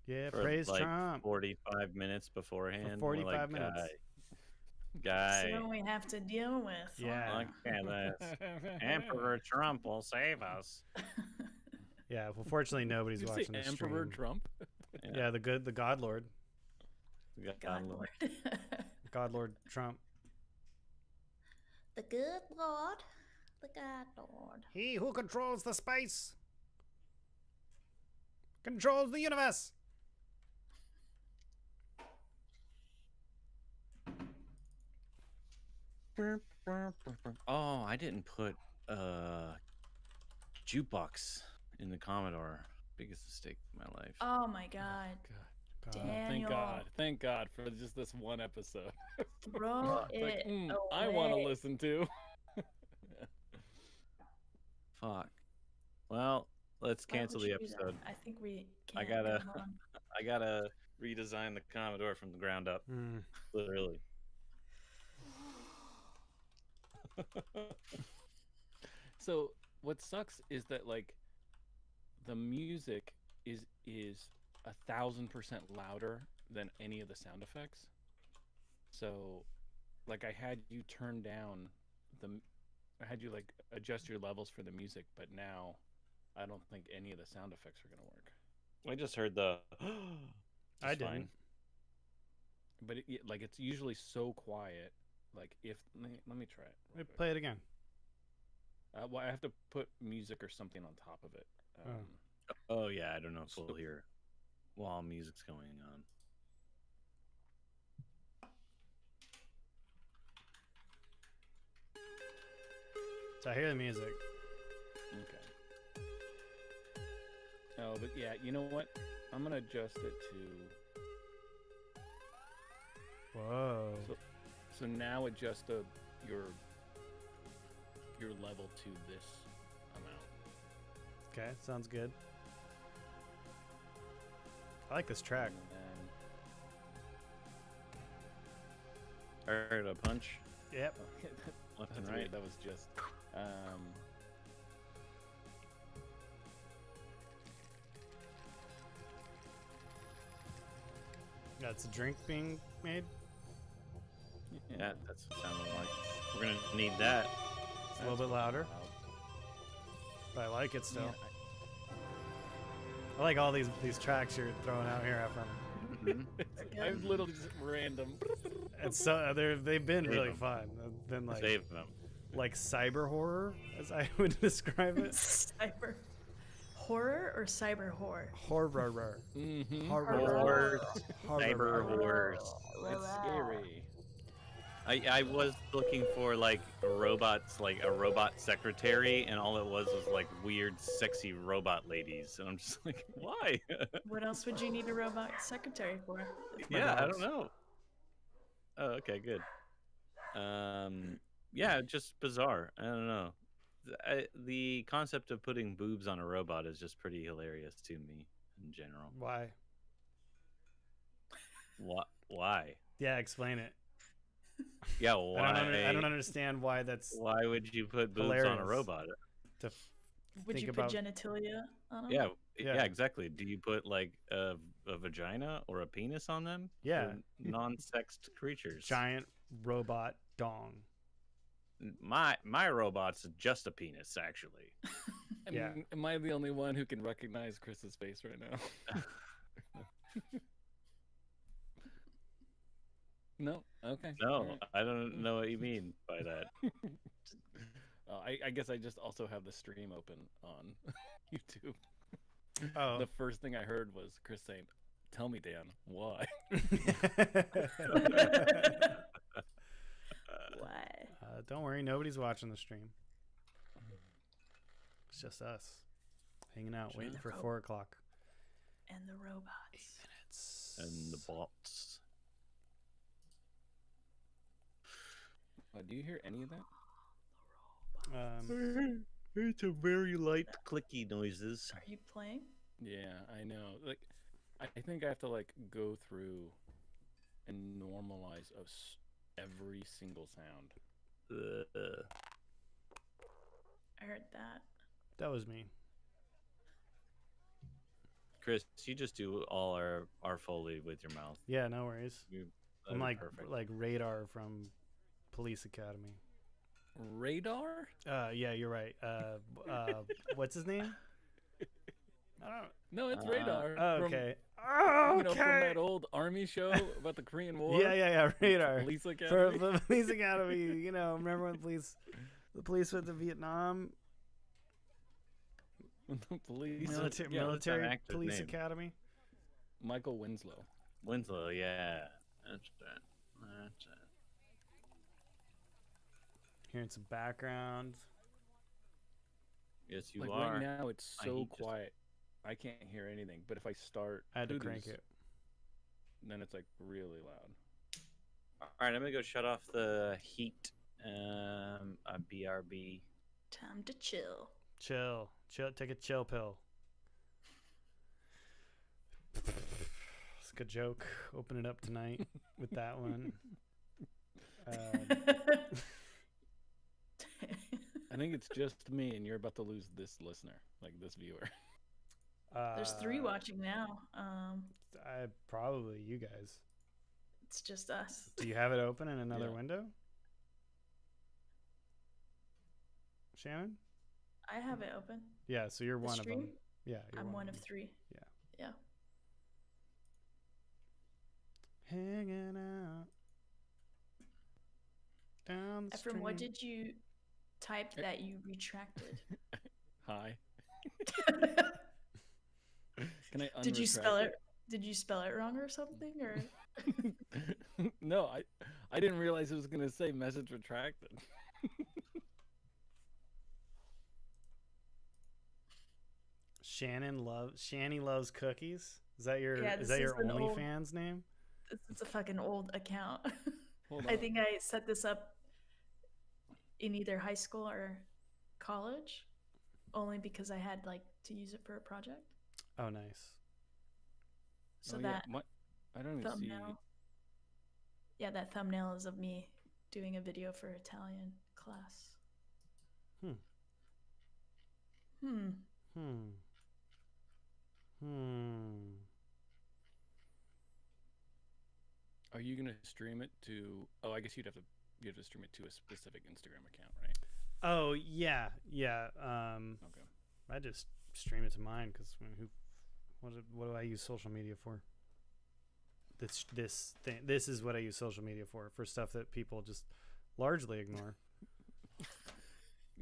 Yeah, for praise like Trump. 45 minutes beforehand. For We're 45 like, minutes. So guy, we have to deal with. Yeah. look at this. Emperor Trump will save us. Yeah, well, fortunately, nobody's Did you say watching the Emperor stream. Trump? Yeah, the God Lord. God Lord. God Lord Trump. The good Lord. The God Lord. He who controls the space controls the universe. Oh, I didn't put jukebox in the Commodore. Biggest mistake of my life. Oh my God. God. Daniel. Thank God for just this one episode. Throw It's it like, away. I want to listen to. Fuck. Well, let's Why cancel would the you do that? episode. I think we I can't gotta, go on. I gotta redesign the Commodore from the ground up. Literally. So what sucks is that like the music is 1,000% louder than any of the sound effects. So like I had you turn down I had you like adjust your levels for the music, but now I don't think any of the sound effects are gonna work. I just heard the. I didn't. But like it's usually so quiet. Like if let me try it. real quick. Play it again. Well, I have to put music or something on top of it. Oh yeah, I don't know if we'll hear while music's going on. So I hear the music. Okay. Oh, but yeah, you know what? I'm gonna adjust it to. Whoa. So now adjust your level to this amount. Okay, sounds good. I like this track. I heard a punch. Yep. Left and That's right. weird. That was just. That's a drink being made. Yeah, that's what it sounded like. We're gonna need that. It's a little bit louder, but I like it still. Yeah, I like all these tracks you're throwing out here, Ephraim. I'm literally just random. It's so they've been Save really 'em. fun. They've been like Save them. like cyber horror, as I would describe it. Cyber horror or cyber horror? Horror. Mm-hmm. Horror. Cyber horrors. It's scary. I was looking for like robots, like a robot secretary, and all it was like weird, sexy robot ladies, and I'm just like, why? What else would you need a robot secretary for? Yeah, I dogs. don't know. Oh, okay, good. Yeah, just bizarre. I don't know. The concept of putting boobs on a robot is just pretty hilarious to me in general. Why? Why? Yeah, explain it. Yeah, why? I don't understand why that's Why would you put boobs on a hilarious. robot? to Would think you about. put genitalia on them? Yeah, Yeah. yeah, exactly. Do you put like a vagina or a penis on them? Yeah. For non-sexed creatures. Giant robot dong. My robot's just a penis, actually. Yeah. Am I the only one who can recognize Chris's face right now? No. Okay. No, Alright. I don't know what you mean by that. I guess I just also have the stream open on YouTube. Oh. The first thing I heard was Chris saying, "Tell me, Dan, why?" Why? Don't worry, nobody's watching the stream. It's just us hanging out, waiting for 4 o'clock. And the robots. Minutes. And the bots. Do you hear any of that? It's a very light clicky noises. Are you playing? Yeah, I know. Like, I think I have to like go through and normalize every single sound. I heard that. That was me. Chris, you just do all our Foley with your mouth. Yeah, no worries. That'd I'm be perfect. like Radar from Police Academy. Radar? Yeah, you're right. What's his name? I don't. No, it's Radar. Oh, from, okay. Oh, you know, from that old army show about the Korean War. Yeah, Radar. Police For Academy. the Police Academy, you know, remember when the police went to Vietnam? The police. Military actor's Police name? Academy. Michael Winslow. Winslow, yeah. That's right. That's it. Hearing some background. Yes, you Like are. right now, it's I so hate this. quiet. I can't hear anything. But if I start, I had to Hooters, crank it. then it's like really loud. All right, I'm gonna go shut off the heat. BRB. Time to chill. Chill. Take a chill pill. It's a good joke. Open it up tonight with that one. I think it's just me, and you're about to lose this listener, like this viewer. There's 3 watching now. Probably you guys. It's just us. Do you have it open in another Yeah. window? Shannon? I have it open. Yeah, so you're The one stream? of them. Yeah, you're I'm one of of them. 3. Yeah. Yeah. Hanging out down the Ephraim, what street. did you type that you retracted? Hi. Can I? Did you unretract spell it? Did you spell it wrong or something? Or No, I didn't realize it was gonna say message retracted. Shanny loves cookies. Is that your Yeah, is this that your is an old- OnlyFans name? it's a fucking old account. Hold I on. think I set this up in either high school or college, only because I had like to use it for a project. Oh, nice. So Oh, yeah, that I don't even see. thumbnail, yeah, that thumbnail is of me doing a video for Italian class. Hmm. Hmm. Hmm. Hmm. Are you gonna stream it to? Oh, I guess you have to stream it to a specific Instagram account, right? Oh yeah. Okay. I just stream it to mine because what do I use social media for? This is what I use social media for stuff that people just largely ignore.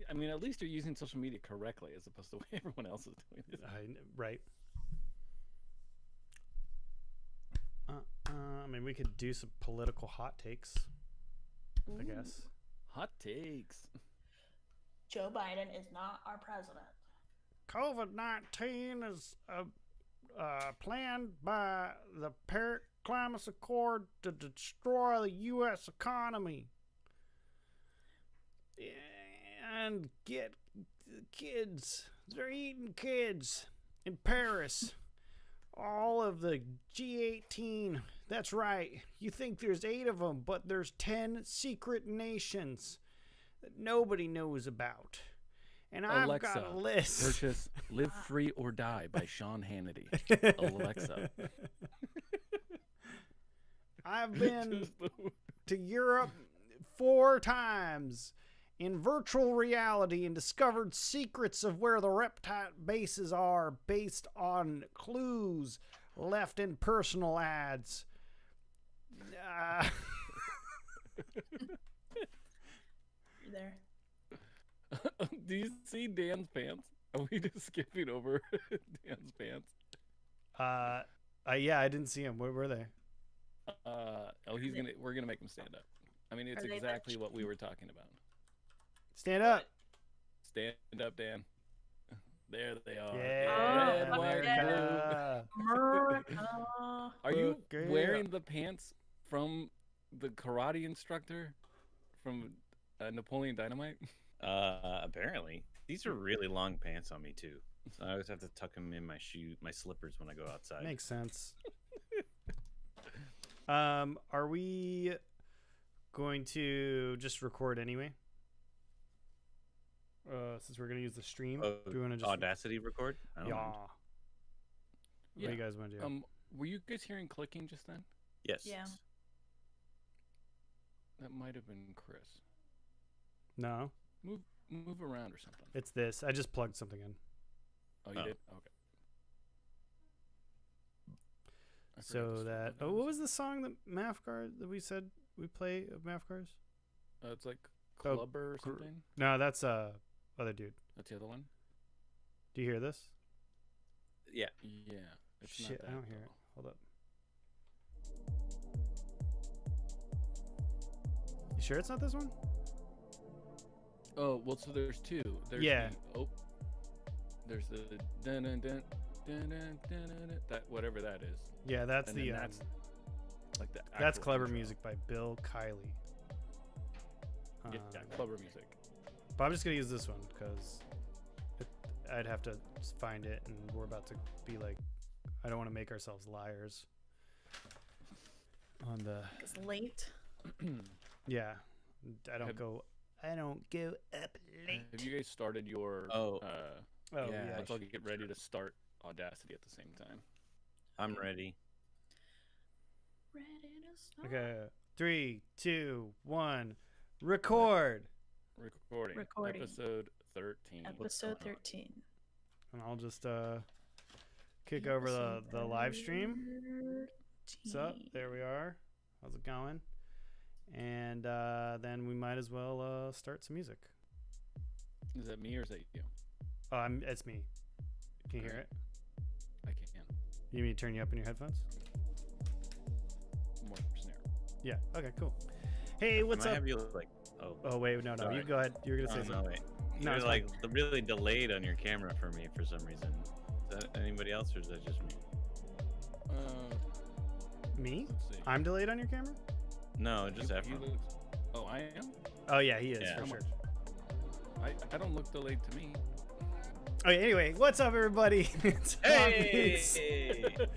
I mean, at least you're using social media correctly as opposed to the way everyone else is doing it. Right. I mean, we could do some political hot takes, I Ooh. guess. Hot takes. Joe Biden is not our president. COVID-19 is planned by the Paris Climate Accord to destroy the U.S. economy and get kids. They're eating kids in Paris. All of the G18. That's right. You think there's 8 of them, but there's 10 secret nations that nobody knows about. And I've Alexa, got a list. Purchase "Live Free or Die" by Sean Hannity. Alexa. I've been Just the- to Europe 4 times in virtual reality and discovered secrets of where the reptile bases are based on clues left in personal ads. You're there. Do you see Dan's pants? Are we just skipping over Dan's pants? Yeah, I didn't see him. Where were they? We're gonna make him stand up. I mean, it's Are they exactly what we were talking about. Stand up. Stand up, Dan. There they are. Yeah, Red, white, blue. America. America. Are you Okay. wearing the pants from the karate instructor from Napoleon Dynamite? Apparently. These are really long pants on me too. So I always have to tuck them in my slippers when I go outside. Makes sense. Are we going to just record anyway? Since we're gonna use the stream, do we want to just Audacity record? I don't know. What do you guys want to do? Were you guys hearing clicking just then? Yes. Yeah. That might have been Chris. No, Move around or something. it's this. I just plugged something in. Oh, you Oh. did? Okay. I forgot So to that. start Oh, looking what at was the song that Mafgar that we said we play of Mafgars? this. It's like Oh, Clubber or something. No, that's other dude. That's the other one. Do you hear this? Yeah. Yeah. It's Shit, not I that, don't hear it. though. Hold up. You sure it's not this one? Oh well, so there's two. There's Yeah. There's the dun dun dun dun dun dun dun, that whatever that is. Yeah, that's And the. then that's like the. That's actual clever intro. music by Bill Kiley. Yeah, clever music. But I'm just gonna use this one because I'd have to find it, and we're about to be like, I don't want to make ourselves liars. On the It's late. yeah, I don't Have- go up late. Have you guys started your? Oh. Oh Yeah, yeah, Let's all get ready to start Audacity at the same time. I'm ready. Ready to start. okay. 3, 2, 1, record. Recording. Episode 13. Episode 13. And I'll just kick over the live stream. What's up? There we are. How's it going? And then we might as well start some music. Is that me or is that you? Oh, it's me. Can you hear it? I can. You need me to turn you up in your headphones? More snare. Yeah. Okay. Cool. Hey, what's I up? have you like? Oh. Oh wait, no. Sorry. You go ahead. You were gonna say Oh, no, something. wait. No, You're it's like really delayed on your camera for me for some reason. Is that anybody else or is that just me? Me? Let's see. I'm delayed on your camera? No, just You Ephraim. look- Oh, I am? Oh yeah, he is Yeah. for How sure. I don't look delayed to me. Okay. Anyway, what's up, everybody? It's Hey! Hobbies.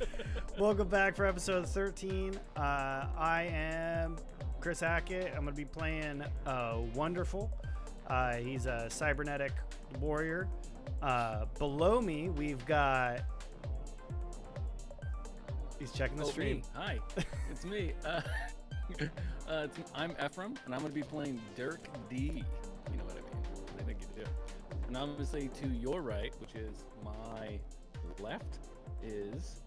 Welcome back for episode 13. I am Chris Hackett. I'm gonna be playing Wonderful. He's a cybernetic warrior. Below me, we've got. He's checking the stream. Me. Hi, it's me. I'm Ephraim, and I'm going to be playing Dirk D. You know what I mean? I think you do. And I'm going to say to your right, which is my left, is...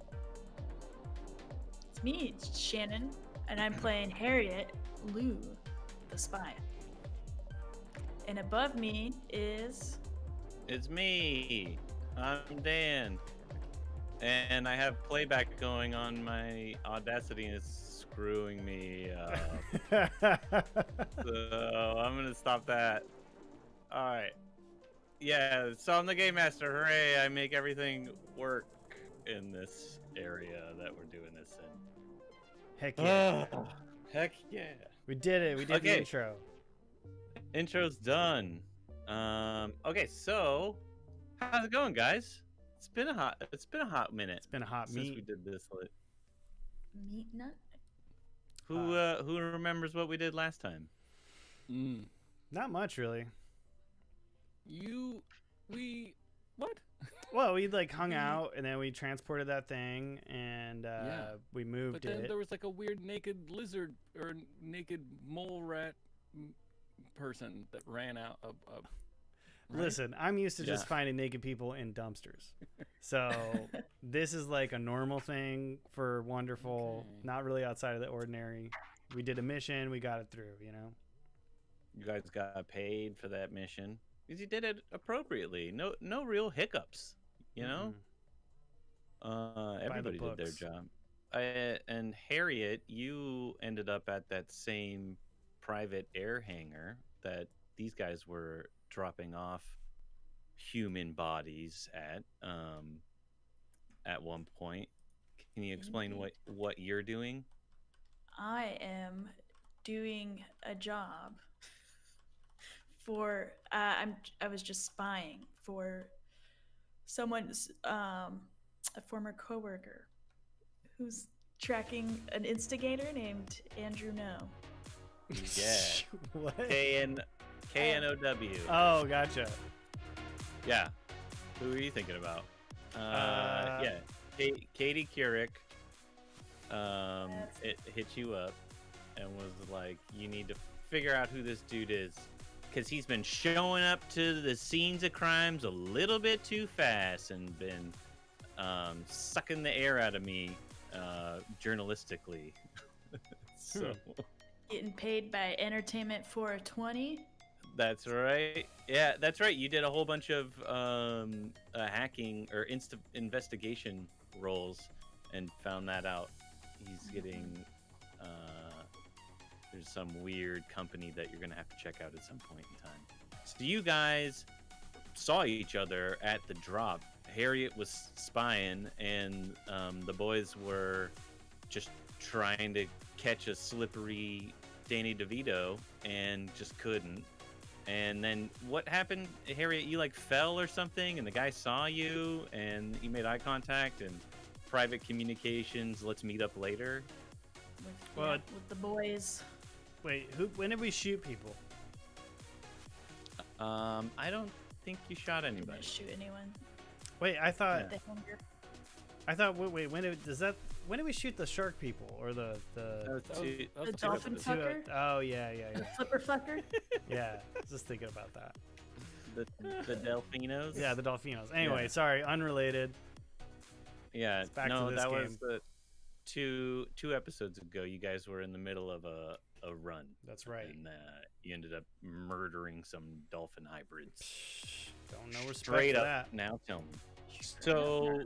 It's me, it's Shannon, and I'm playing Harriet Lou, the spy. And above me is It's me. I'm Dan. And I have playback going on my Audacity and it's screwing me up. So I'm gonna stop that. Alright. Yeah, so I'm the game master. Hooray, I make everything work in this area that we're doing this in. Heck yeah. Heck yeah. We did it. We did the Okay. intro. Intro's done. Okay, so how's it going, guys? It's been a hot minute It's been a hot since meet. we did this. Meat Nut. Who remembers what we did last time? Not much, really. What? Well, we like hung out and then we transported that thing and Yeah. we moved But then it. there was like a weird naked lizard or naked mole rat person that ran out of... right? Listen, I'm used to just Yeah. finding naked people in dumpsters. So this is like a normal thing for Wonderful, Okay. not really outside of the ordinary. We did a mission, we got it through, you know? You guys got paid for that mission because you did it appropriately. No real hiccups. You know, everybody did their books. job. And Harriet, you ended up at that same private air hangar that these guys were dropping off human bodies at one point. Can you explain Indeed. what you're doing? I am doing a job for I was just spying for someone's a former coworker who's tracking an instigator named Andrew No. Yeah. What? KNOW. Oh, gotcha. Yeah. Who are you thinking about? Yeah. Katie Couric That's- it hit you up and was like, you need to figure out who this dude is, because he's been showing up to the scenes of crimes a little bit too fast and been sucking the air out of me journalistically. So Getting paid by Entertainment 420. that's right. Yeah, that's right. You did a whole bunch of hacking or investigation roles and found that out. He's getting there's some weird company that you're gonna have to check out at some point in time. So you guys saw each other at the drop. Harriet was spying, and the boys were just trying to catch a slippery Danny DeVito and just couldn't. And then what happened, Harriet? You like fell or something, and the guy saw you, and you made eye contact and private communications. Let's meet up later. With the boys. Wait, when did we shoot people? I don't think you shot Didn't anybody. shoot anyone. Wait, I thought The hunger. wait, when did we shoot the shark people or the That was two- The dolphin two- fucker? Oh yeah. The flipper fucker? Yeah, just thinking about that. the Delfinos. Yeah, the Dolphinos. Anyway, Yeah. sorry, unrelated. Yeah, back to no, this that was game. the two episodes ago. You guys were in the middle of a run. That's right. And you ended up murdering some dolphin hybrids. Don't know respect Straight for up. that. Now tell me. So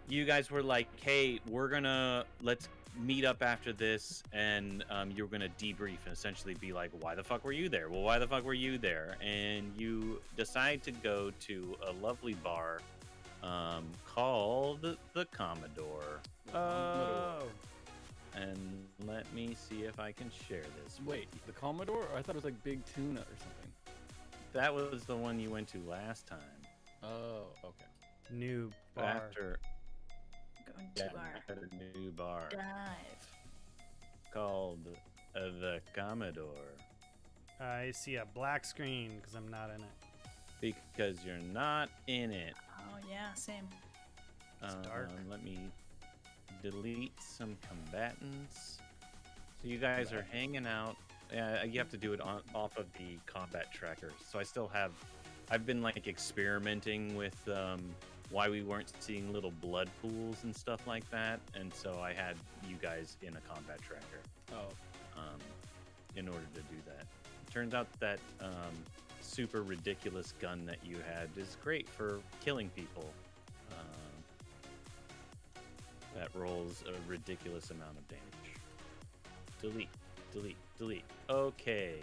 you guys were like, hey, let's meet up after this, and you're gonna debrief and essentially be like, why the fuck were you there? Well, why the fuck were you there? And you decide to go to a lovely bar called the Commodore. Oh, And let me see if I can share this. with Wait, you. the Commodore? I thought it was like Big Tuna or something. That was the one you went to last time. Oh, okay. new bar. After Going yeah, to our at a new bar dive. called the Commodore, I see a black screen because I'm not in it. because you're not in it. Oh, yeah, same. It's dark. Let me delete some combatants. So you guys are hanging out. You have to do it off of the combat tracker. So I've been like experimenting with why we weren't seeing little blood pools and stuff like that, and so I had you guys in a combat tracker Oh, in order to do that. Turns out that super ridiculous gun that you had is great for killing people. That rolls a ridiculous amount of damage. Delete, delete, delete. Okay.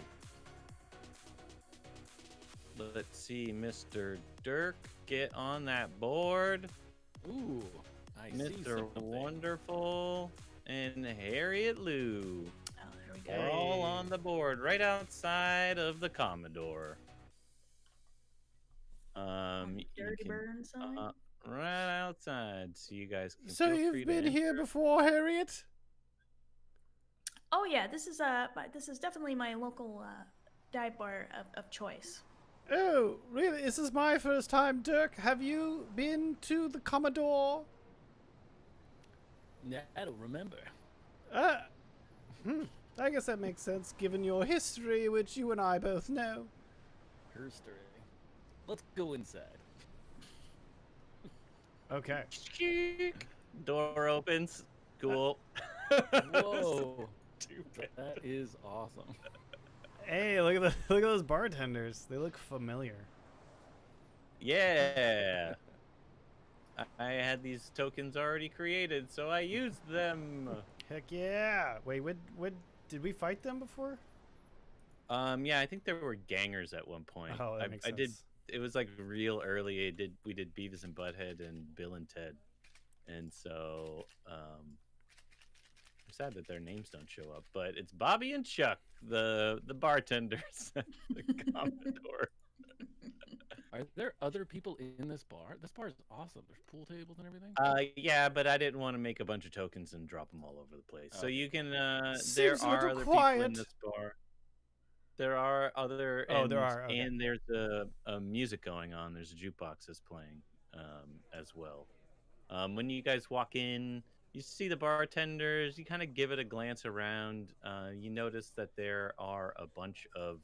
Let's see, Mr. Dirk, get on that board. ooh, I see Mr. something. Wonderful and Harriet Lou. Oh, there we go. All on the board, right outside of the Commodore. You Dirty can- burn sign? right outside, so you guys can. So feel free you've to been here enter. before, Harriet? Oh yeah, this is definitely my local dive bar of choice. Oh, really? This is my first time, Dirk. Have you been to the Commodore? Yeah, I don't remember. I guess that makes sense, given your history, which you and I both know. Her story. Let's go inside. Okay. Door opens. Cool. Whoa, Stupid. that is awesome. Hey, look at those bartenders. They look familiar. Yeah. I had these tokens already created, so I used them. Heck yeah! Wait, what did we fight them before? Yeah, I think there were gangers at one point. Oh, that makes I sense. did. It was like real early. We did Beavis and Butthead and Bill and Ted, and so I'm sad that their names don't show up. But it's Bobby and Chuck, the bartenders at the Commodore. Are there other people in this bar? This bar is awesome. There's pool tables and everything. Yeah, but I didn't want to make a bunch of tokens and drop them all over the place. So Okay. you can. Seems There a are little other people in quiet. this bar. There are other. Oh, and, there are, okay. And there's a music going on. There's a jukebox that's playing as well. When you guys walk in, you see the bartenders. You kind of give it a glance around. You notice that there are a bunch of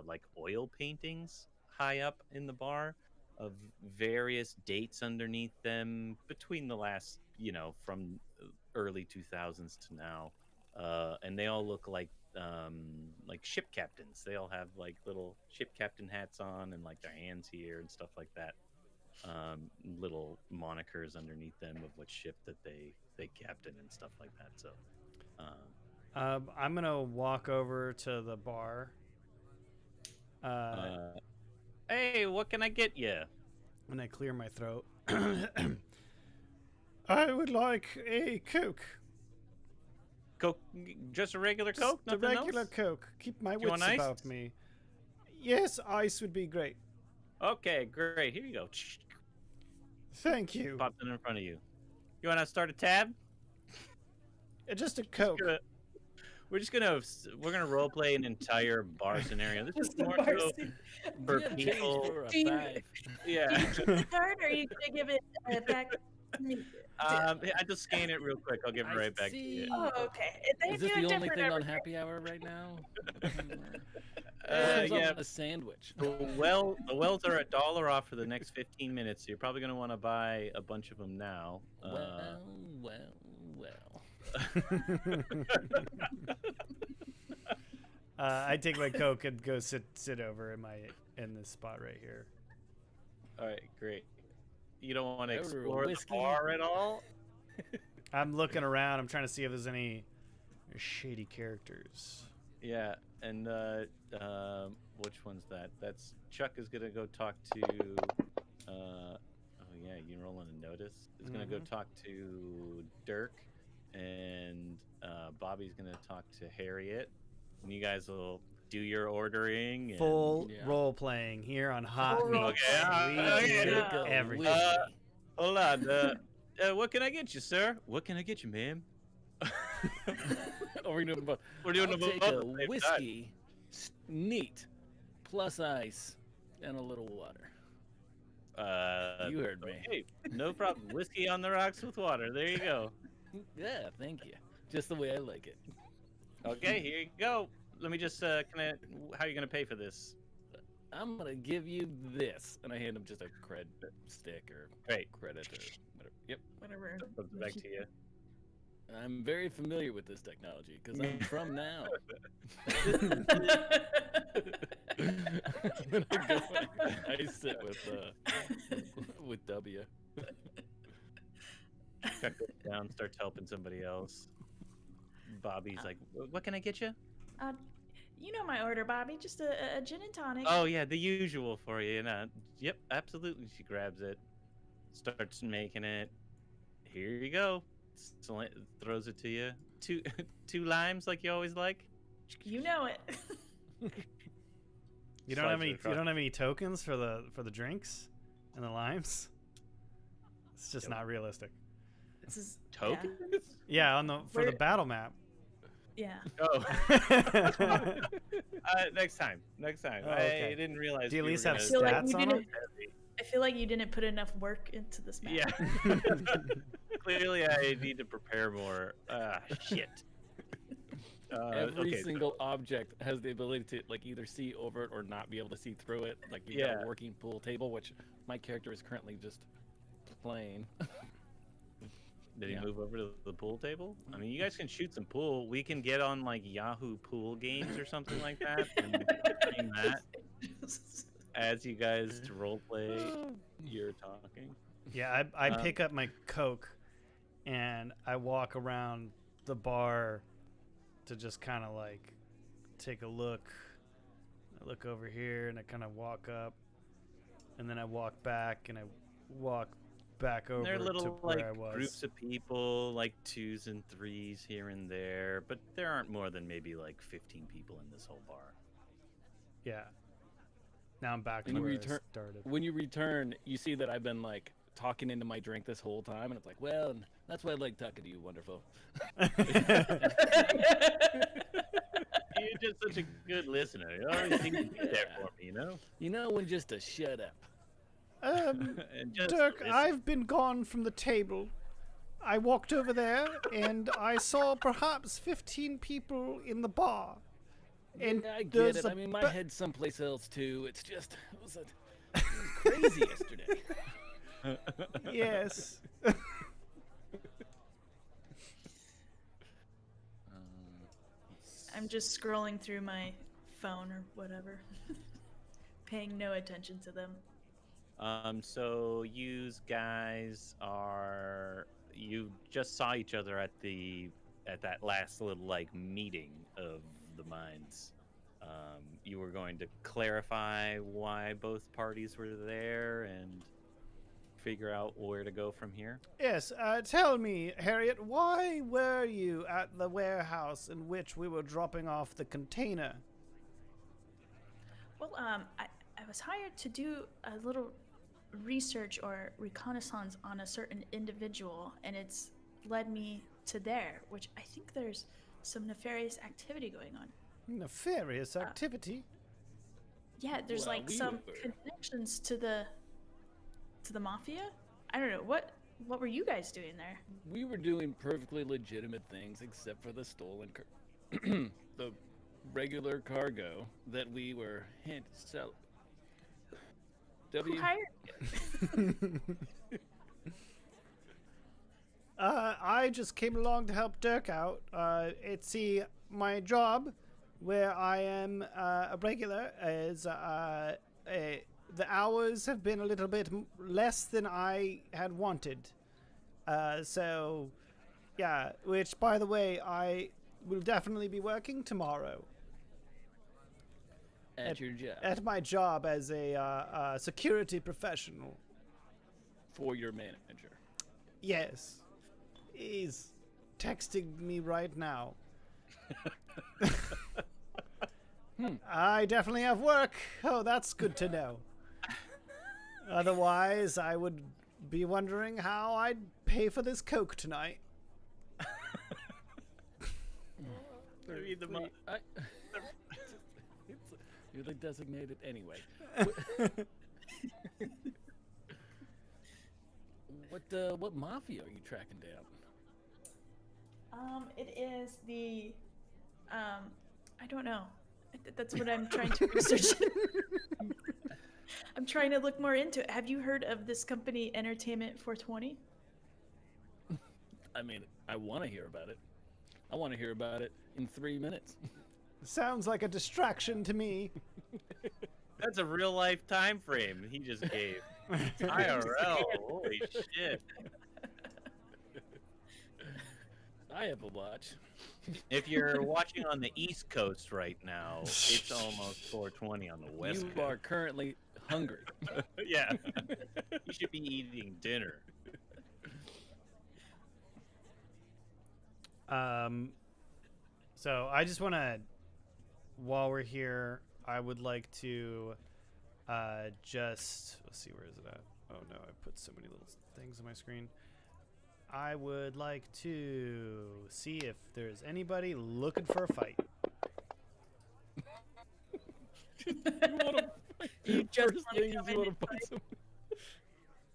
like oil paintings high up in the bar of various dates underneath them between the last, from early 2000s to now. And they all look like ship captains. They all have like little ship captain hats on and like their hands here and stuff like that. Little monikers underneath them of what ship that they captain and stuff like that. So, I'm gonna walk over to the bar. Hey, what can I get you? And I clear my throat. I would like a Coke. Coke, just a regular Coke, Just a nothing regular else? Coke. Keep my you want wits ice? about me. Yes, ice would be great. Okay, great. Here you go. Thank you. Popped it in front of you. You want to start a tab? Just a Coke. We're gonna role play an entire bar scenario. This is Just the more bar so scene. for Yeah, change people. for a Do you- 5. Yeah. Keep the card, or are you gonna give it back? I just scan it real quick. I'll give it right back to you. Oh, okay. They Is this do it the only different thing on every- happy hour right now? Yeah. A sandwich. The wells are $1 off for the next 15 minutes. So you're probably gonna want to buy a bunch of them now. Well. I take my Coke and go sit over in this spot right here. All right, great. You don't want to Over a explore the whiskey. bar at all? I'm looking around. I'm trying to see if there's any shady characters. Yeah, and which one's that? That's Chuck is gonna go talk to. Oh yeah, you rolling a notice. Is gonna go talk to Dirk, and Bobby's gonna talk to Harriet, and you guys will do your ordering. And... Full Yeah. role playing here on Hot Full Meat. role Okay, We okay. do Yeah. everything. Hold on. What can I get you, sir? What can I get you, ma'am? We're doing both. We're doing I'll them take both a at the same time. whiskey, neat, plus ice, and a little water. You heard me. Okay, no problem. Whiskey on the rocks with water. There you go. Yeah, thank you. Just the way I like it. Okay, here you go. Let me just, how are you gonna pay for this? I'm gonna give you this, and I hand him just a cred stick or Great. credit or whatever. Yep. Whatever. Comes back to you. I'm very familiar with this technology because I'm from now. I sit with W. Chuck goes down, starts helping somebody else. Bobby's like, what can I get you? You know my order, Bobby. Just a gin and tonic. Oh, yeah, the usual for you. Yep, absolutely. She grabs it, starts making it. Here you go. Throws it to you. Two limes like you always like. You know it. You don't have Slides any. it You across. don't have any tokens for the drinks and the limes. It's just not realistic. This is Tokens? Yeah, for the Where- battle map. Yeah. Oh. Next time. Oh, okay. I didn't realize. Do you at we least were have gonna- feel like stats you on didn't- them? I feel like you didn't put enough work into this map. Yeah. Clearly, I need to prepare more. Shit. Every okay. single object has the ability to like either see over it or not be able to see through it. Like you got Yeah. a working pool table, which my character is currently just playing. Did he Yeah. move over to the pool table? I mean, you guys can shoot some pool. We can get on like Yahoo pool games or something like that, and stream that as you guys role play. You're talking. Yeah, I pick up my Coke, and I walk around the bar to just kind of like take a look. I look over here, and I kind of walk up, and then I walk back, and I walk back over There are to little where like I was. groups of people, like 2s and 3s here and there, but there aren't more than maybe like 15 people in this whole bar. Yeah. Now I'm back to When you where I return- started. When you return, you see that I've been like talking into my drink this whole time, and it's like, well, that's why I like talking to you, wonderful. You're just such a good listener. You always seem to be there for me, you know? You know when just to shut up. And just Dirk, listen. I've been gone from the table. I walked over there and I saw perhaps 15 people in the bar. And Yeah, I get there's it. a I mean, my ba- head's someplace else too. It's just it was crazy yesterday. Yes. I'm just scrolling through my phone or whatever, paying no attention to them. So you guys you just saw each other at that last little like meeting of the minds. You were going to clarify why both parties were there and figure out where to go from here. Yes, tell me, Harriet, why were you at the warehouse in which we were dropping off the container? Well, I was hired to do a little research or reconnaissance on a certain individual, and it's led me to there, which I think there's some nefarious activity going on. Nefarious activity? Yeah, there's Well, like we some were- connections to the mafia. I don't know what were you guys doing there? We were doing perfectly legitimate things, except for the stolen, the regular cargo that we were sell. Who hired you? I just came along to help Dirk out. It's my job, where I am a regular, is the hours have been a little bit less than I had wanted. So, yeah, which, by the way, I will definitely be working tomorrow At your job at my job as a security professional. for your manager. Yes. He's texting me right now. I definitely have work. Oh, that's good to know. Otherwise, I would be wondering how I'd pay for this Coke tonight. Maybe the Wait, you're the designated anyway. What mafia are you tracking down? It is the I don't know. That's what I'm trying to research. I'm trying to look more into it. Have you heard of this company, Entertainment 420? I mean, I want to hear about it. I want to hear about it in 3 minutes. Sounds like a distraction to me. That's a real life time frame he just gave. IRL. Holy shit. I have a watch. If you're watching on the East Coast right now, it's almost 4:20 on the West You are currently hungry. Coast. Yeah. You should be eating dinner. So I just want to, while we're here, I would like to let's see, where is it at? Oh no, I put so many little things on my screen. I would like to see if there's anybody looking for a fight. You just First wanna thing is come you in want and to find fight? some.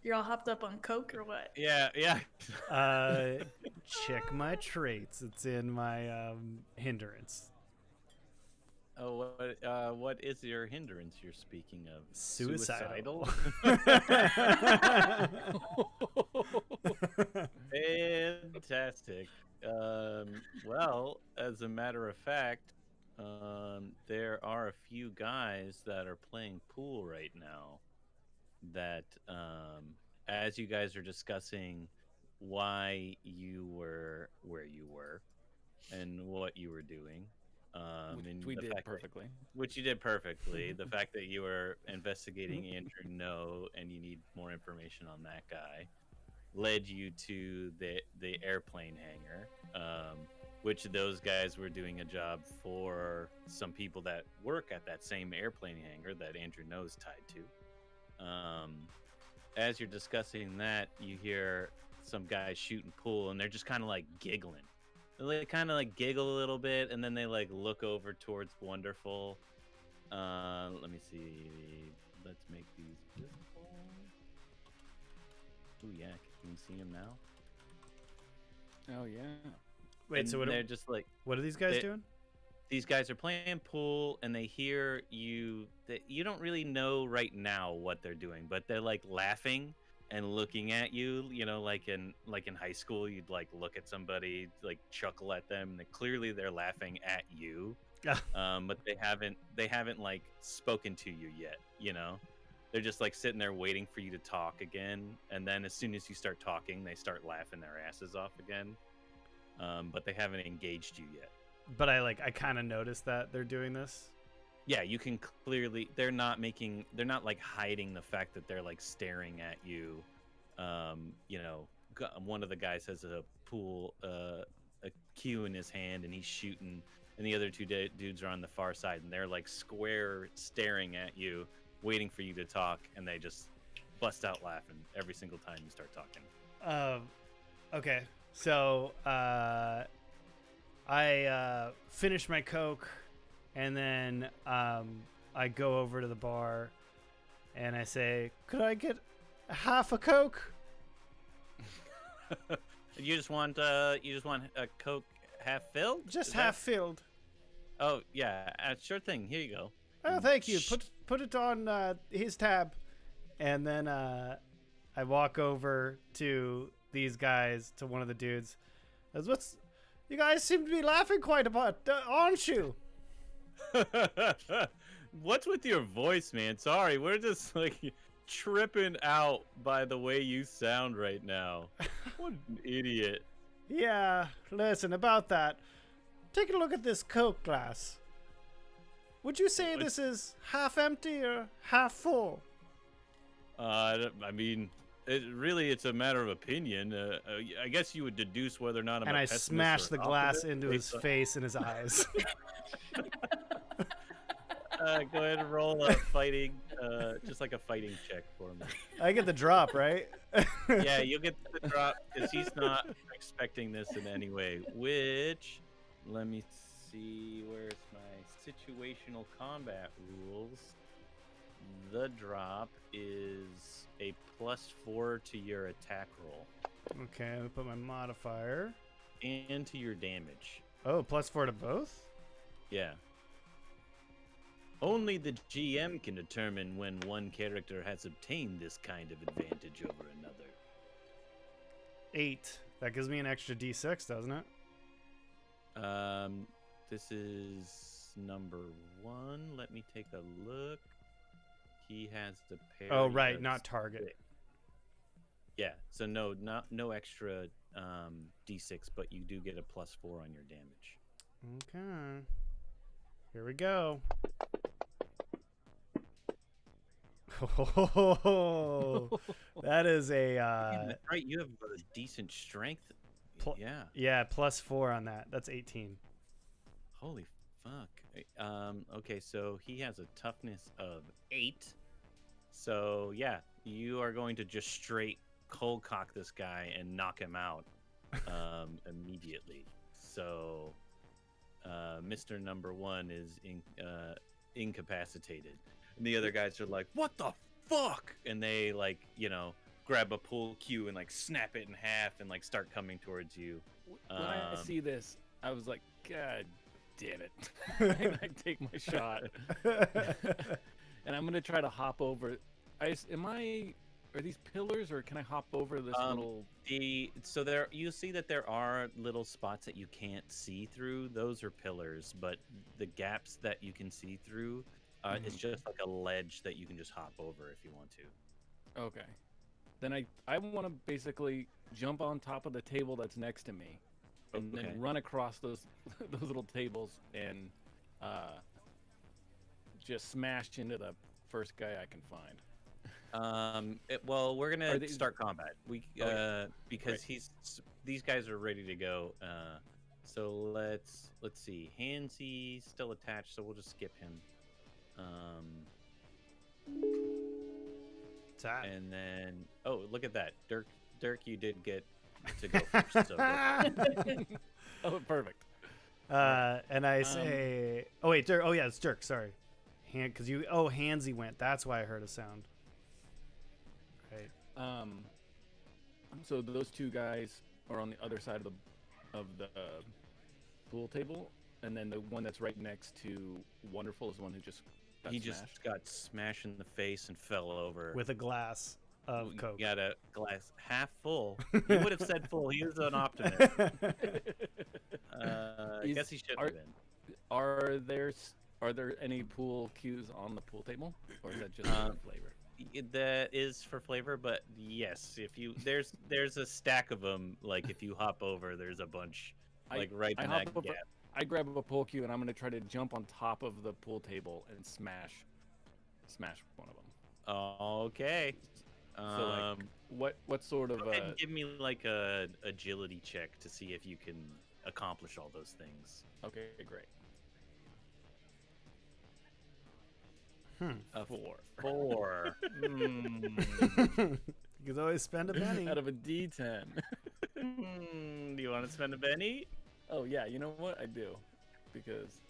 You're all hopped up on coke or what? Yeah. Check my traits. It's in my hindrance. Oh, what is your hindrance you're speaking of? Suicidal. Fantastic. Well, as a matter of fact, there are a few guys that are playing pool right now that, as you guys are discussing why you were where you were and what you were doing, and We the did fact that- perfectly. which you did perfectly. The fact that you were investigating Andrew No and you need more information on that guy led you to the airplane hangar, which those guys were doing a job for some people that work at that same airplane hangar that Andrew No's tied to. As you're discussing that, you hear some guys shooting pool, and they're just kind of like giggling. They kind of like giggle a little bit, and then they like look over towards Wonderful. Let me see. Let's make these visible. Ooh, yeah, can you see him now? Oh yeah. Wait, And so they're just like, what are these guys they- doing? these guys are playing pool, and they hear you. That you don't really know right now what they're doing, but they're like laughing and looking at you. You know, like in high school, you'd like look at somebody, like chuckle at them. And clearly, they're laughing at you. But they haven't like spoken to you yet. You know, they're just like sitting there waiting for you to talk again. And then as soon as you start talking, they start laughing their asses off again. But they haven't engaged you yet. But I kind of noticed that they're doing this. Yeah, you can clearly. They're not like hiding the fact that they're like staring at you. You know, one of the guys has a cue in his hand, and he's shooting, and the other two dudes are on the far side, and they're like square staring at you, waiting for you to talk, and they just bust out laughing every single time you start talking. Okay, so I finish my Coke, and then I go over to the bar, and I say, "Could I get half a Coke?" You just want a Coke half filled? Just Is half that- filled. Oh yeah, sure thing. Here you go. Oh, thank you. Put it on his tab, and then I walk over to these guys, to one of the dudes. You guys seem to be laughing quite a bit, aren't you? What's with your voice, man? Sorry, we're just like tripping out by the way you sound right now. What an idiot. Yeah, listen, about that. Take a look at this Coke glass. Would you say this is half empty or half full? I mean, it's a matter of opinion. I guess you would deduce whether or not I'm And a I pessimist smash or the an glass optimist into his based on- face and his eyes. Go ahead and roll a fighting, just like a fighting check for me. I get the drop, right? Yeah, you'll get the drop because he's not expecting this in any way. Which, let me see, where's my situational combat rules? The drop is a +4 to your attack roll Okay, let me put my modifier. and to your damage. Oh, +4 to both? Yeah. Only the GM can determine when one character has obtained this kind of advantage over another. 8. That gives me an extra D6, doesn't it? This is number 1. Let me take a look. He has the parity Oh, right, of not target. 6. Yeah, so no extra D6, but you do get a +4 on your damage. Okay. Here we go. Oh, that is a Damn, that's right, you have a decent strength. Pl- Yeah. yeah, +4 on that. That's 18. Holy fuck. Okay, so he has a toughness of 8. So yeah, you are going to just straight cold cock this guy and knock him out immediately. So Mr. Number 1 is incapacitated. And the other guys are like, "What the fuck?" And they like, grab a pull cue and like snap it in half and like start coming towards you. When I Um, see this, I was like, God damn it. I take my shot. And I'm going to try to hop over. Are these pillars, or can I hop over this little... So there, you see that there are little spots that you can't see through. Those are pillars, but the gaps that you can see through, it's just like a ledge that you can just hop over if you want to. Okay. Then I want to basically jump on top of the table that's next to me, and Okay. then run across those little tables and just smash into the first guy I can find. Well, we're Are gonna they- start combat. Because Great. these guys are ready to go. So let's see. Hansy's still attached, so we'll just skip him. Tap. And then look at that, Dirk, you did get to go first. So good. Oh, perfect. And I say, oh wait, Dirk. Oh yeah, it's Dirk. Sorry, because Hansy went. That's why I heard a sound. Right. So those two guys are on the other side of the pool table, and then the one that's right next to Wonderful is the one who just got He smashed. just got smashed in the face and fell over. With a glass of We Coke. got a glass half full. He would have said full. He was an optimist. I Is- guess he should are- have been. Are there any pool cues on the pool table, or is that just Um, for flavor? That is for flavor, but yes, if you there's a stack of them. Like if you hop over, there's a bunch. Like right I in hop that over- gap. I grab a pool cue and I'm gonna try to jump on top of the pool table and smash one of them. Okay. So like, what sort of Go ahead and give me like a agility check to see if you can accomplish all those things. okay, great. A 4 4. You can always spend a penny. out of a D10. Do you want to spend a penny? Oh yeah, you know what I do, because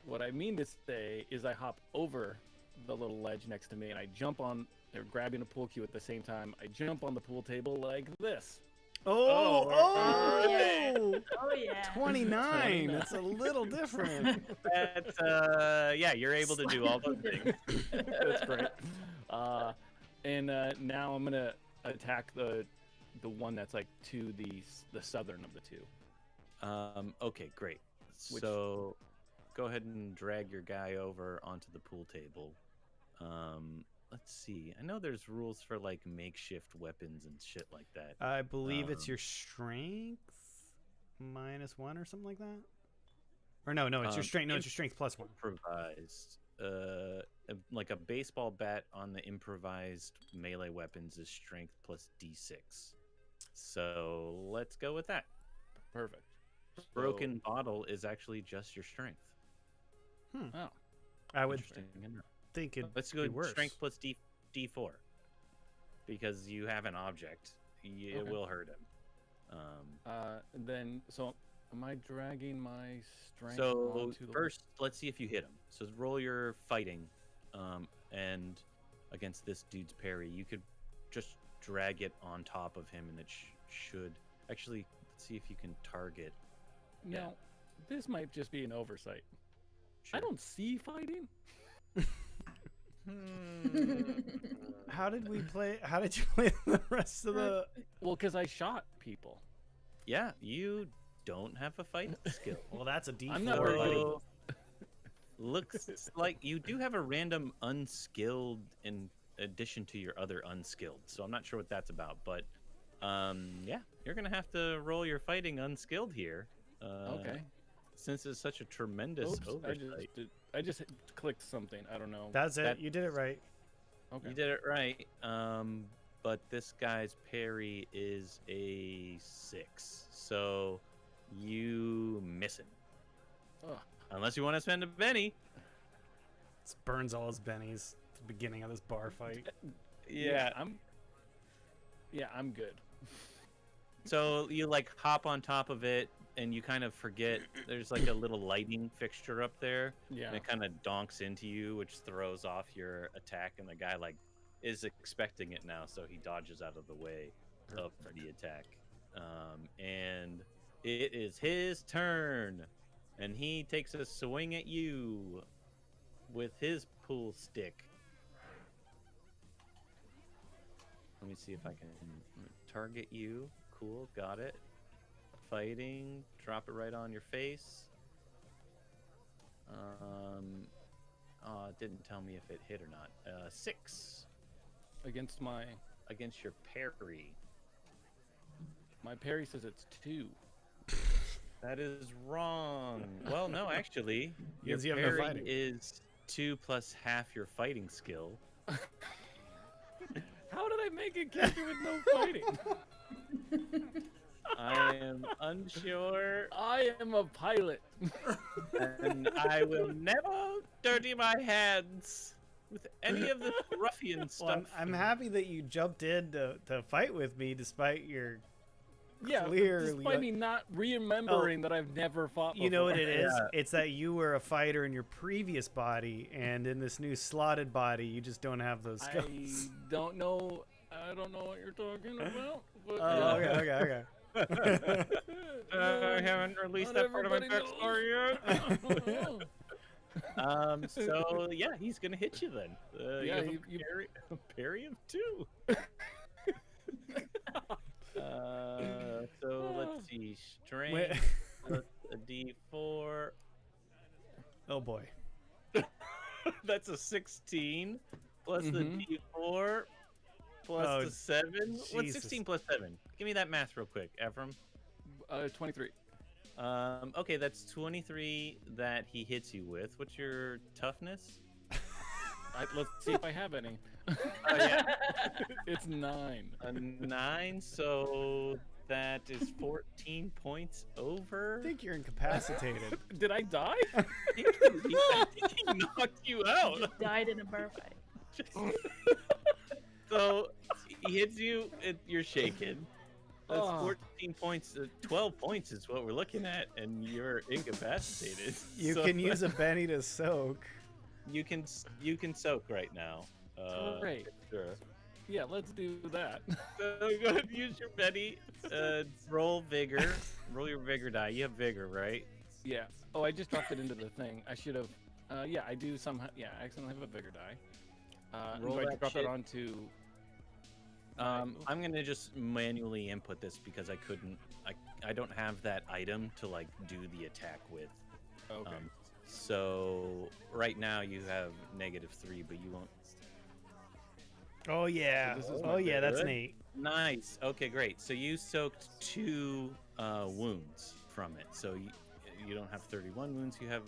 what I mean to say is I hop over the little ledge next to me and I jump on. They're grabbing a pool cue at the same time. I jump on the pool table like this. Oh, Oh, yeah. oh, Oh yeah. 29. That's a little different. That's yeah, you're able to do all those things. That's great. And now I'm gonna attack the one that's like to the southern of the two. Okay, great. Which- So go ahead and drag your guy over onto the pool table. Let's see. I know there's rules for like makeshift weapons and shit like that. I believe it's Um, your strength -1 or something like that. Or no, it's your strength. No, it's your strength +1. Improvised. Like a baseball bat on the improvised melee weapons is strength plus D6. So let's go with that. Perfect. Broken bottle is actually just your strength. Oh, I would Interesting enough. think it. Let's go strength plus D4 because you have an object. It Okay. will hurt him. then so am I dragging my strength? So onto the... first, let's see if you hit him. So roll your fighting, and against this dude's parry, you could just drag it on top of him, and it should actually. Let's see if you can target. Now, this might just be an oversight. I Sure. don't see fighting. How did we play? How did you play the rest of the? Well, because I shot people. Yeah, you don't have a fight skill. Well, that's a D4. I'm not very good buddy. So, looks like you do have a random unskilled in addition to your other unskilled. So I'm not sure what that's about, but yeah, you're gonna have to roll your fighting unskilled here. Okay. Since it's such a tremendous Oops, oversight. I just clicked something. I don't know. That's it. That- You did it right. Okay. You did it right. But this guy's parry is a 6, so you miss him. Ugh. Unless you want to spend a penny. This burns all his bennies at the beginning of this bar fight. I'm good. So you like hop on top of it, and you kind of forget there's like a little lighting fixture up there, Yeah. and it kind of donks into you, which throws off your attack, and the guy like is expecting it now, so he dodges out of the way of the attack. And it is his turn, and he takes a swing at you with his pool stick. Let me see if I can target you. Cool, got it. Fighting, drop it right on your face. It didn't tell me if it hit or not. 6 Against against your parry. my parry says it's 2. That is wrong. Well, no, actually, your Because you have no parry fighting. is 2 plus half your fighting skill. How did I make a character with no fighting? I am unsure, I am a pilot. and I will never dirty my hands with any of the ruffian Well, stuff. I'm happy that you jumped in to fight with me despite your. Yeah, Clearly, despite me not remembering that I've never fought before. You know what it is? Yeah. It's that you were a fighter in your previous body, and in this new slotted body, you just don't have those skills. I don't know. I don't know what you're talking about. But, Oh, okay. I haven't released that part of my everybody backstory yet. knows. So yeah, he's gonna hit you then. Yeah, have you- a parry of 2. So let's see, strength plus a D4. Oh boy. That's a 16 plus the Mhm. D4 plus Oh, the 7. What's Jesus. 16 plus 7? Give me that math real quick, Ephraim. 23. Okay, that's 23 that he hits you with. What's your toughness? Let's see if I have any. Oh yeah, It's 9. a 9. So that is 14 points over. I think you're incapacitated. Did I die? I think he knocked you out. Died in a bar fight. So he hits you. You're shaken. That's Oh. 14 points. 12 points is what we're looking at, and you're incapacitated. You So can use a Benny to soak. You can soak right now. Great. Sure. Yeah, let's do that. So go ahead and use your Betty. Roll vigor. Roll your vigor die. You have vigor, right? Yeah. Oh, I just dropped it into the thing. I should have. Yeah, I do somehow. Yeah, I accidentally have a bigger die. Roll Do I that drop shit. it onto? I'm gonna just manually input this because I couldn't. I don't have that item to like do the attack with. Okay. So right now you have -3, but you won't. Oh yeah. So this is Oh my yeah, that's good. neat. Nice. Okay, great. So you soaked 2 wounds from it. So you don't have 31 wounds. You have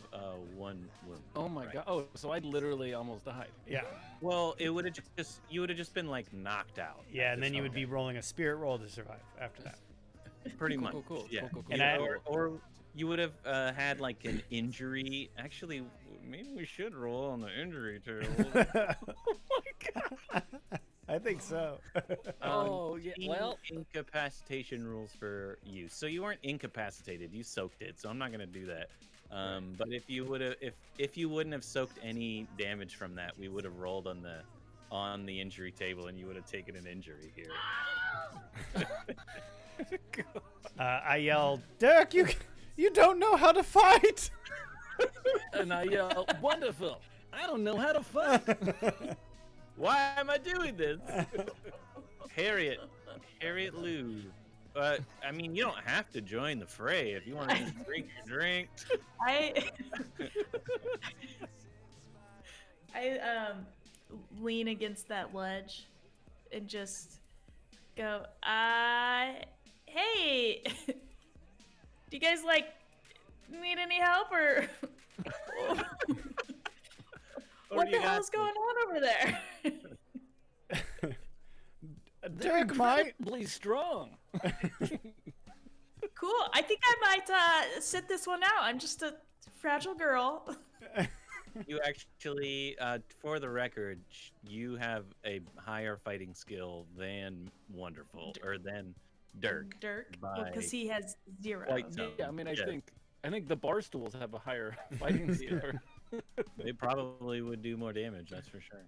1 wound. Oh my right? god. Oh, so I literally almost died. Yeah. Well, it would have just you would have just been like knocked out. Yeah, and then you would Okay. be rolling a spirit roll to survive after that. Pretty Cool, much. cool, cool, Yeah. cool, cool, And Yeah, I- or you would have had like an injury. Actually, maybe we should roll on the injury table. Oh my god. I think so. Oh, yeah, 18 well- incapacitation rules for use. So you weren't incapacitated. You soaked it. So I'm not gonna do that. But if you would have, if you wouldn't have soaked any damage from that, we would have rolled on the injury table, and you would have taken an injury here. I yelled, Derek, you don't know how to fight. And I yell, "Wonderful! I don't know how to fight." Why am I doing this? Harriet Lou. I mean, you don't have to join the fray if you want to just drink your drink. I lean against that ledge and just go, hey, do you guys need any help or what do you the got? hell's going on over there? Derek might. Incredibly strong. Cool. I think I might sit this one out. I'm just a fragile girl. You actually, for the record, you have a higher fighting skill than Wonderful, or than Dirk. Dirk, by because he has 0. quite some. Yeah, I mean, I Yes. think the bar stools have a higher fighting skill. They probably would do more damage, that's for sure.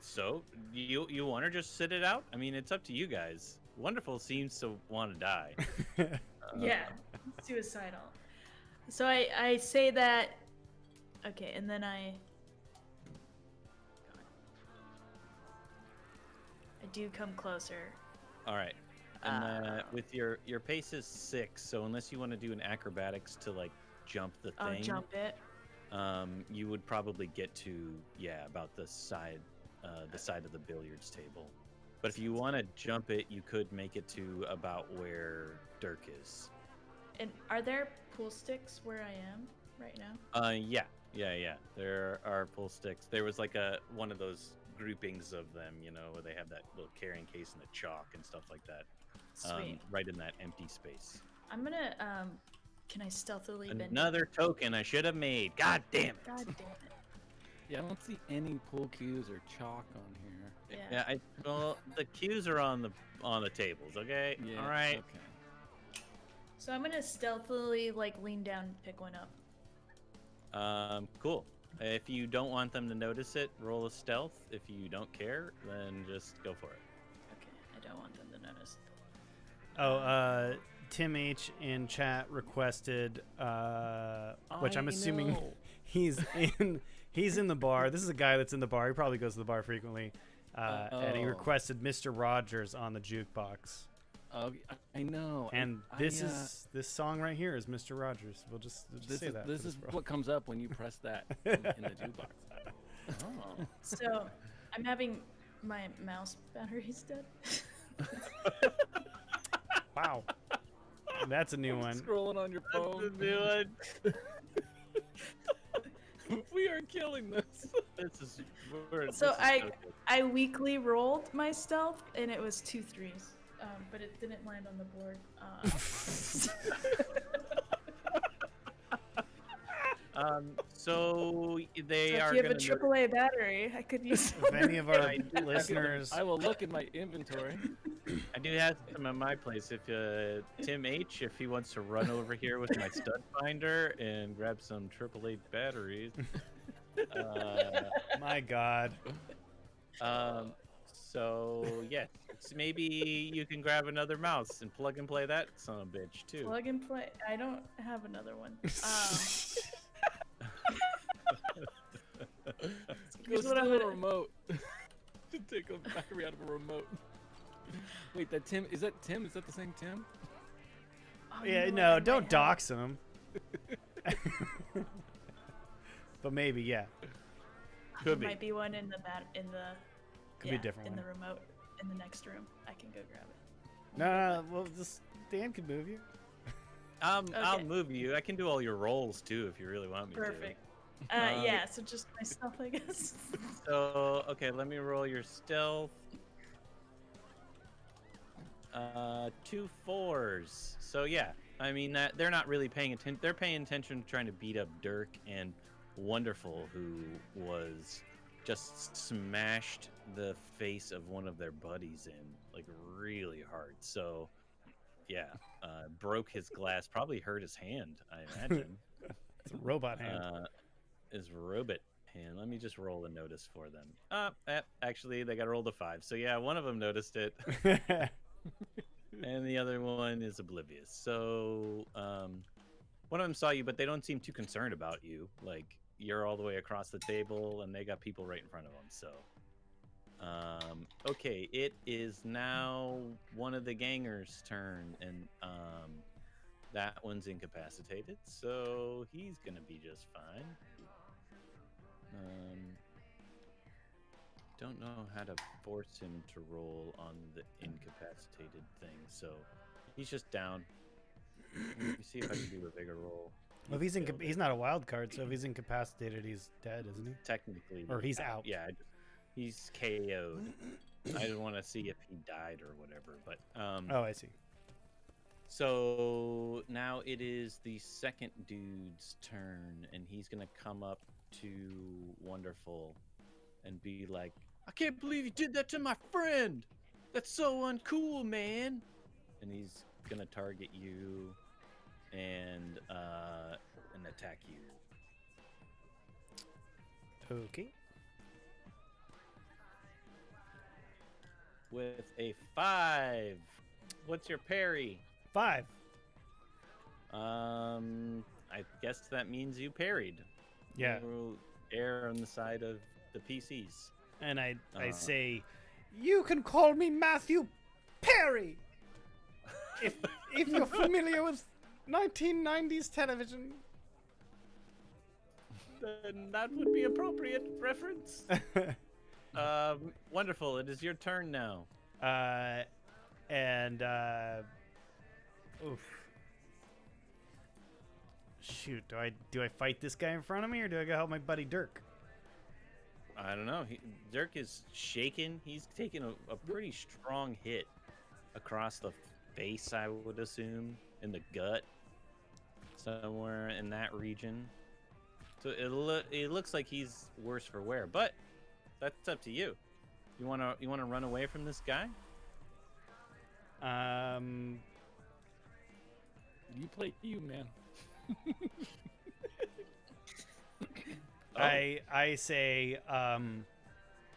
So you want to just sit it out? I mean, it's up to you guys. Wonderful seems to want to die. Yeah, suicidal. So I say that. Okay, and then I do come closer. All right. And with your pace is 6, so unless you want to do an acrobatics to like jump the I'll thing, jump it. you would probably get to about the side of the billiards table. But if you want to jump it, you could make it to about where Dirk is. And are there pool sticks where I am right now? Yeah. There are pull sticks. There was like one of those groupings of them, where they have that little carrying case and the chalk and stuff like that. Sweet. Right in that empty space. I'm gonna can I stealthily bend? Another token I should have made. God damn it. God damn it. Yeah, I don't see any pool cues or chalk on here. Yeah. Well, the cues are on the tables. Okay. Yeah. All right. Okay. So I'm gonna stealthily lean down and pick one up. Cool. If you don't want them to notice it, roll a stealth. If you don't care, then just go for it. Okay, I don't want them to notice. Oh, Tim H in chat requested, which I'm assuming know. he's in the bar. This is a guy that's in the bar. He probably goes to the bar frequently, and he Oh. requested Mr. Rogers on the jukebox. Oh, I know. And this song right here is Mr. Rogers. We'll just this say is that. this for is bro. what comes up when you press that in the jukebox. Oh. So, I'm having my mouse batteries dead. Wow, that's a new one. Scrolling on your That's phone. the new one. We are killing this. This is weird. So This is good. I weakly rolled my stealth, and it was 2 3s, but it didn't land on the board. So they So are if you have a gonna notice- AAA battery, I could use. If any of our I do- listeners, I will look in my inventory. I do have some at my place. If Tim H, if he wants to run over here with my stud finder and grab some AAA batteries. my God, So yes, maybe you can grab another mouse and plug and play that son of a bitch too. Plug and play. I don't have another one. Go Here's what I'm steal a gonna- remote. Take a battery out of a remote. Wait, that Tim is that Tim? Is that the same Tim? Oh, you yeah, know what? no, I don't might have- dox him. But maybe, yeah, Could There be. might be one in the Could be a different in one. the remote in the next room. I can go grab it. no, well, just Dan could move you. I'll Okay. move you. I can do all your rolls too if you really want me Perfect. Um, Yeah, so just myself, I guess. to. So okay, let me roll your stealth. 2 4s. So yeah, I mean that they're not really paying attention. They're paying attention to trying to beat up Dirk and Wonderful, who was just smashed the face of one of their buddies in like really hard. So yeah, broke his glass, probably hurt his hand, I imagine. It's a robot hand. His robot hand. Let me just roll a notice for them. Actually, they got rolled a 5. So yeah, one of them noticed it, and the other one is oblivious. So one of them saw you, but they don't seem too concerned about you. Like you're all the way across the table, and they got people right in front of them. So okay, it is now one of the gangers' turn, and that one's incapacitated, so he's gonna be just fine. Don't know how to force him to roll on the incapacitated thing, so he's just down. Let me see if I can do a bigger roll. Well, if he's Failed he's it. not a wild card, so if he's incapacitated, he's dead, isn't he? Technically, Or he's out. Yeah, he's KO'd. I didn't want to see if he died or whatever, but Oh, I see. So now it is the second dude's turn, and he's gonna come up to Wonderful and be like, "I can't believe you did that to my friend. That's so uncool, man." And he's gonna target you and attack you. Okay. With a 5. What's your parry? 5. I guess that means you parried. Yeah. You err on the side of the PCs. And I Uh. say, you can call me Matthew Perry. If you're familiar with 1990s television. Then that would be appropriate reference. Wonderful. It is your turn now. Oof. Shoot, do I fight this guy in front of me, or do I go help my buddy Dirk? I don't know. Dirk is shaken. He's taken a pretty strong hit across the face, I would assume, in the gut, somewhere in that region. So it looks like he's worse for wear, but that's up to you. You wanna run away from this guy? You play you, man. I say, ha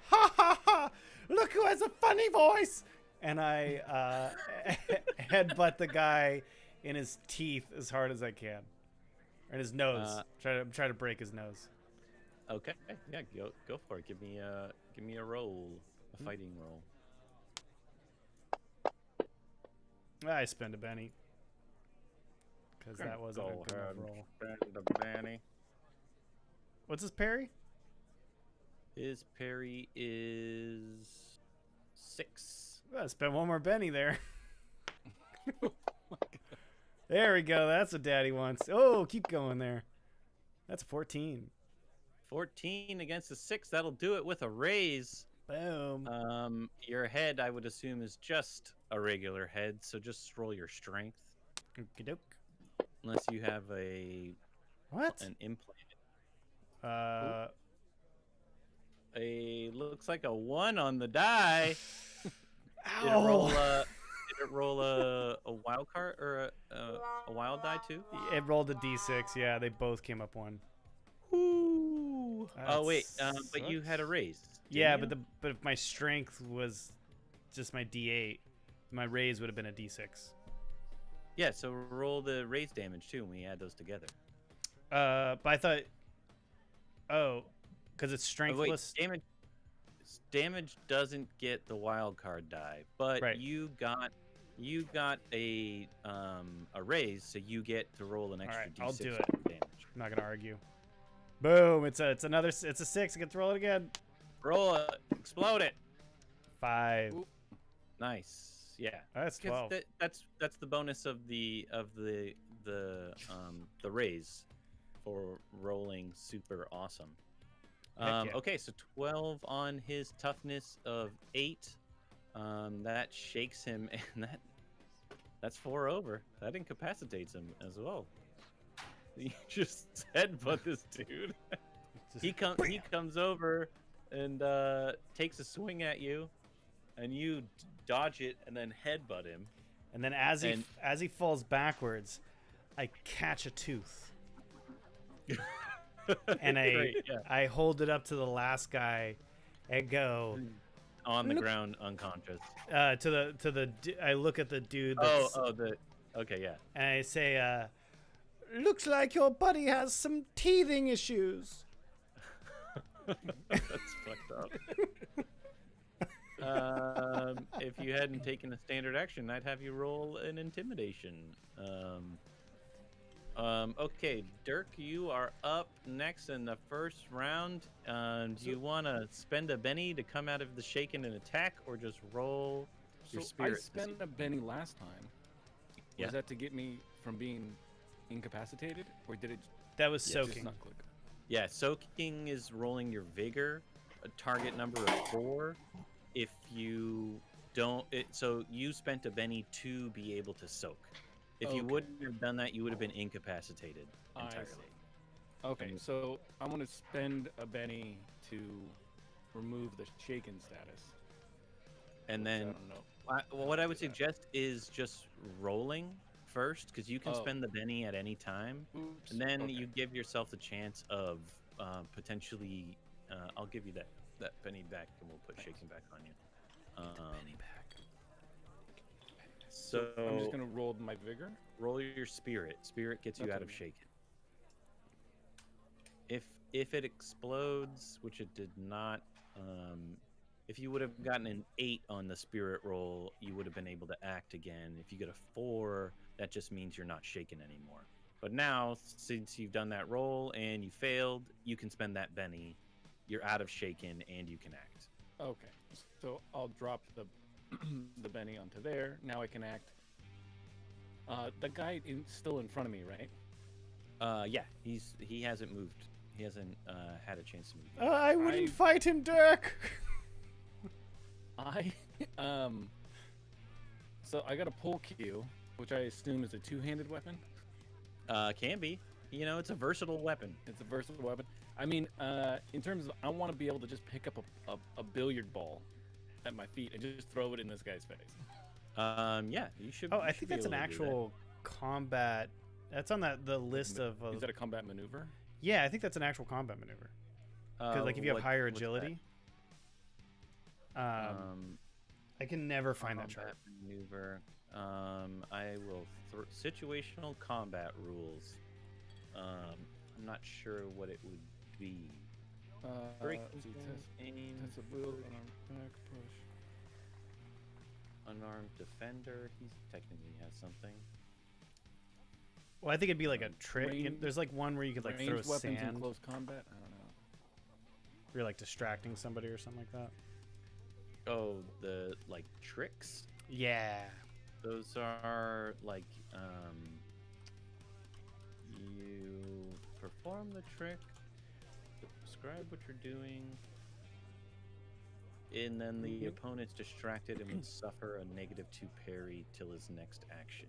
ha ha! Look who has a funny voice! And I headbutt the guy in his teeth as hard as I can, or in his nose. Try to break his nose. Okay. Yeah, go for it. Give me a roll, a fighting roll. I spend a Benny because that wasn't a good enough roll. Spend a Benny. What's his parry? His parry is 6. I spent one more Benny there. There we go. That's what Daddy wants. Oh, keep going there. That's 14. 14 against a 6. That'll do it with a raise. Boom. Your head, I would assume, is just a regular head, so just roll your strength. Okey-doke. Unless you have an implant. Looks like a 1 on the die. Ow. Did it roll a wild card or a wild die too? It rolled a d6. Yeah, they both came up 1. Ooh. Oh wait, but you had a raise. Yeah, but if my strength was just my d8, my raise would have been a d6. Yeah, so roll the raise damage too, and we add those together. But I thought, because it's strengthless. Wait, damage doesn't get the wild card die, but right. you got a raise, so you get to roll an extra d6 I'll do it. of damage. I'm not gonna argue. Boom! It's a 6. I get to roll it again. Roll it, explode it. 5. Ooh. Nice. Yeah. That's 12. That's the bonus of the raise for rolling super awesome. Yeah. Okay, so 12 on his toughness of 8. That shakes him, and that's 4 over. That incapacitates him as well. You just headbutt this dude. He comes over and takes a swing at you, and you dodge it and then headbutt him. And then as he falls backwards, I catch a tooth. And I hold it up to the last guy and go on the ground unconscious. I look at the dude. Okay, yeah. And I say, looks like your buddy has some teething issues. That's fucked up. If you hadn't taken a standard action, I'd have you roll an intimidation. Okay, Dirk, you are up next in the first round. Do you want to spend a Benny to come out of the shaken and attack, or just roll your spirit? I spent a Benny last time. Yeah. Was that to get me from being incapacitated, or did it? That was just soaking. not click? Yeah, soaking is rolling your vigor, a target number of 4. If you don't, so you spent a Benny to be able to soak. If you wouldn't have done that, you would have been incapacitated entirely. Okay, so I'm going to spend a Benny to remove the shaken status. And then, what I would suggest is just rolling first, because you can spend the Benny at any time. Oops. And then you give yourself the chance of potentially, I'll give you that Benny back, and we'll put shaken back on you. Benny back. So I'm just gonna roll my vigor. Roll your spirit. Spirit gets you out of shaken. If it explodes, which it did not, if you would have gotten an 8 on the spirit roll, you would have been able to act again. If you get a 4, that just means you're not shaken anymore. But now, since you've done that roll and you failed, you can spend that Benny. You're out of shaken and you can act. Okay, so I'll drop the Benny onto there. Now I can act. The guy is still in front of me, right? Yeah, he hasn't moved. He hasn't had a chance to move. I wouldn't fight him, Dirk. So I got a pull cue, which I assume is a two-handed weapon. Can be. You know, it's a versatile weapon. It's a versatile weapon. I mean, in terms of, I want to be able to just pick up a billiard ball at my feet and just throw it in this guy's face. Yeah, you should. I think that's an actual combat. That's on the list of. Is that a combat maneuver? Yeah, I think that's an actual combat maneuver. Because like if you have higher what's that? agility, I can never find that chart. Combat maneuver. I will situational combat rules. I'm not sure what it would be. Break, let's see, aim, test of will, unarmed back, push. unarmed defender. He technically has something. Well, I think it'd be like a trick. Range- There's like one where you could like throw Ranged weapons in sand. close combat. I don't know. Where you're like distracting somebody or something like that. Oh, the like tricks. Yeah. Those are like you perform the trick, describe what you're doing, and then the opponent's distracted and would suffer a -2 parry till his next action.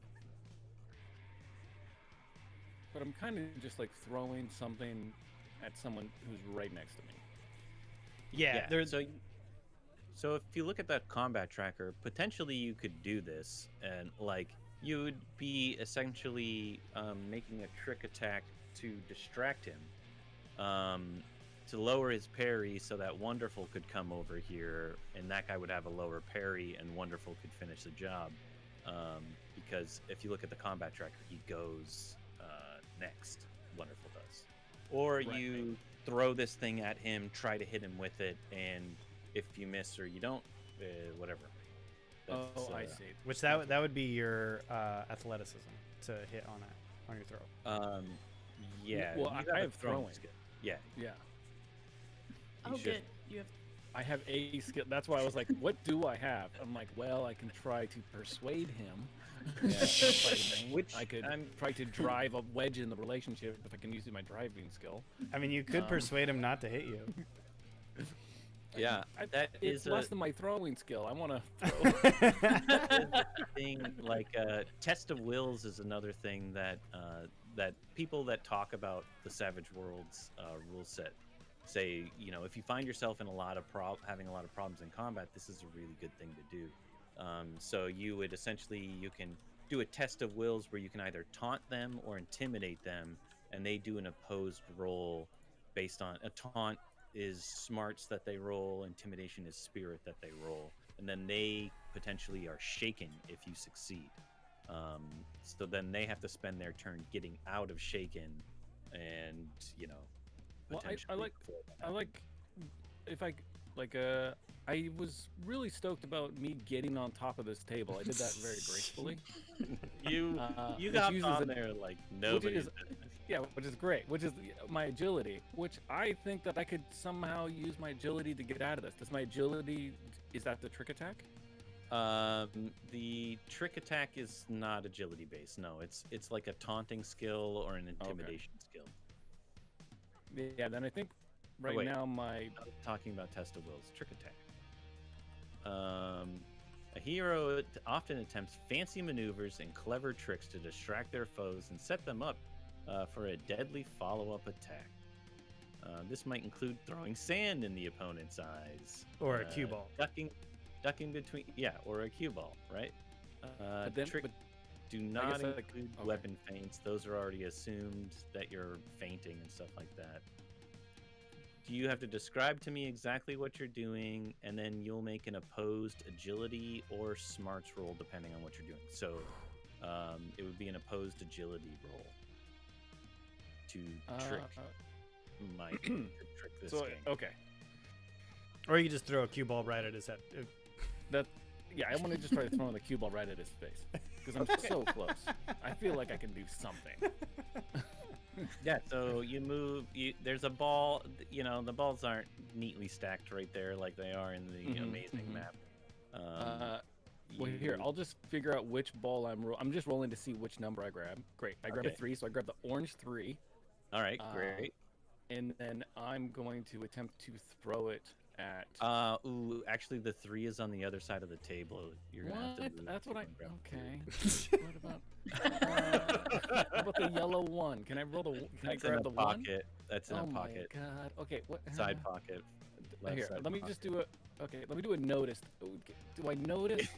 But I'm kind of just like throwing something at someone who's right next to me. Yeah. There's So if you look at that combat tracker, potentially you could do this, and like you would be essentially making a trick attack to distract him, to lower his parry, so that Wonderful could come over here, and that guy would have a lower parry, and Wonderful could finish the job. Because if you look at the combat tracker, he goes next. Wonderful does, or Right. you throw this thing at him, try to hit him with it, and if you miss or you don't, whatever. That's, I see. which that would be your athleticism to hit on it on your throw. Yeah. Well, you I a have throwing. skill. Yeah. Yeah. Oh, should- good. You have. I have a skill. That's why I was like, what do I have? I'm like, well, I can try to persuade him. Which I could I'm try to drive a wedge in the relationship if I can use my driving skill. I mean, you could persuade him not to hit you. Yeah, that It's is less a than my throwing skill. I want to throw. thing. Like test of wills is another thing that that people that talk about the Savage Worlds rule set say. You know, if you find yourself in a lot of having a lot of problems in combat, this is a really good thing to do. So you would essentially you can do a test of wills where you can either taunt them or intimidate them, and they do an opposed roll based on a taunt is smarts that they roll, intimidation is spirit that they roll, and then they potentially are shaken if you succeed. So then they have to spend their turn getting out of shaken, and you know, Well, potentially. I like if I like I was really stoked about me getting on top of this table. I did that very gracefully. you which got uses on a- there like nobody. Yeah, which is great. Which is my agility, which I think that I could somehow use my agility to get out of this. Does my agility, is that the trick attack? The trick attack is not agility based. No, it's like a taunting skill or an intimidation skill. Yeah, then I think right wait. now my I'm talking about test of wills, trick attack. A hero often attempts fancy maneuvers and clever tricks to distract their foes and set them up for a deadly follow-up attack. This might include throwing sand in the opponent's eyes, Or a cue ball. ducking between, or a cue ball, right? But then- Trick but do guess not that- include okay. weapon feints. Those are already assumed that you're feinting and stuff like that. You have to describe to me exactly what you're doing, and then you'll make an opposed agility or smarts roll depending on what you're doing. So it would be an opposed agility roll to trick Mike to trick this so game. okay. Or you just throw a cue ball right at his head. Yeah, I want to just try to throw the cue ball right at his face because I'm so close. I feel like I can do something. Yeah, so you move. There's a ball. You know, the balls aren't neatly stacked right there like they are in the Mhm, amazing mhm. map. Well, here, you- I'll just figure out which ball I'm just rolling to see which number I grab. Great, I grab a Okay. 3, so I grab the orange 3, All right, great. and then I'm going to attempt to throw it at. Ooh, actually, the 3 is on the other side of the table. You're gonna have to What? move That's to what I. and grab the Okay. What about? How about the yellow 1? Can I roll the? Can I That's in grab a the 1? pocket. That's in Oh a pocket. my god. Okay. What? Side pocket. Left Here, side let me pocket. just do a. Okay, let me do a notice. Do I notice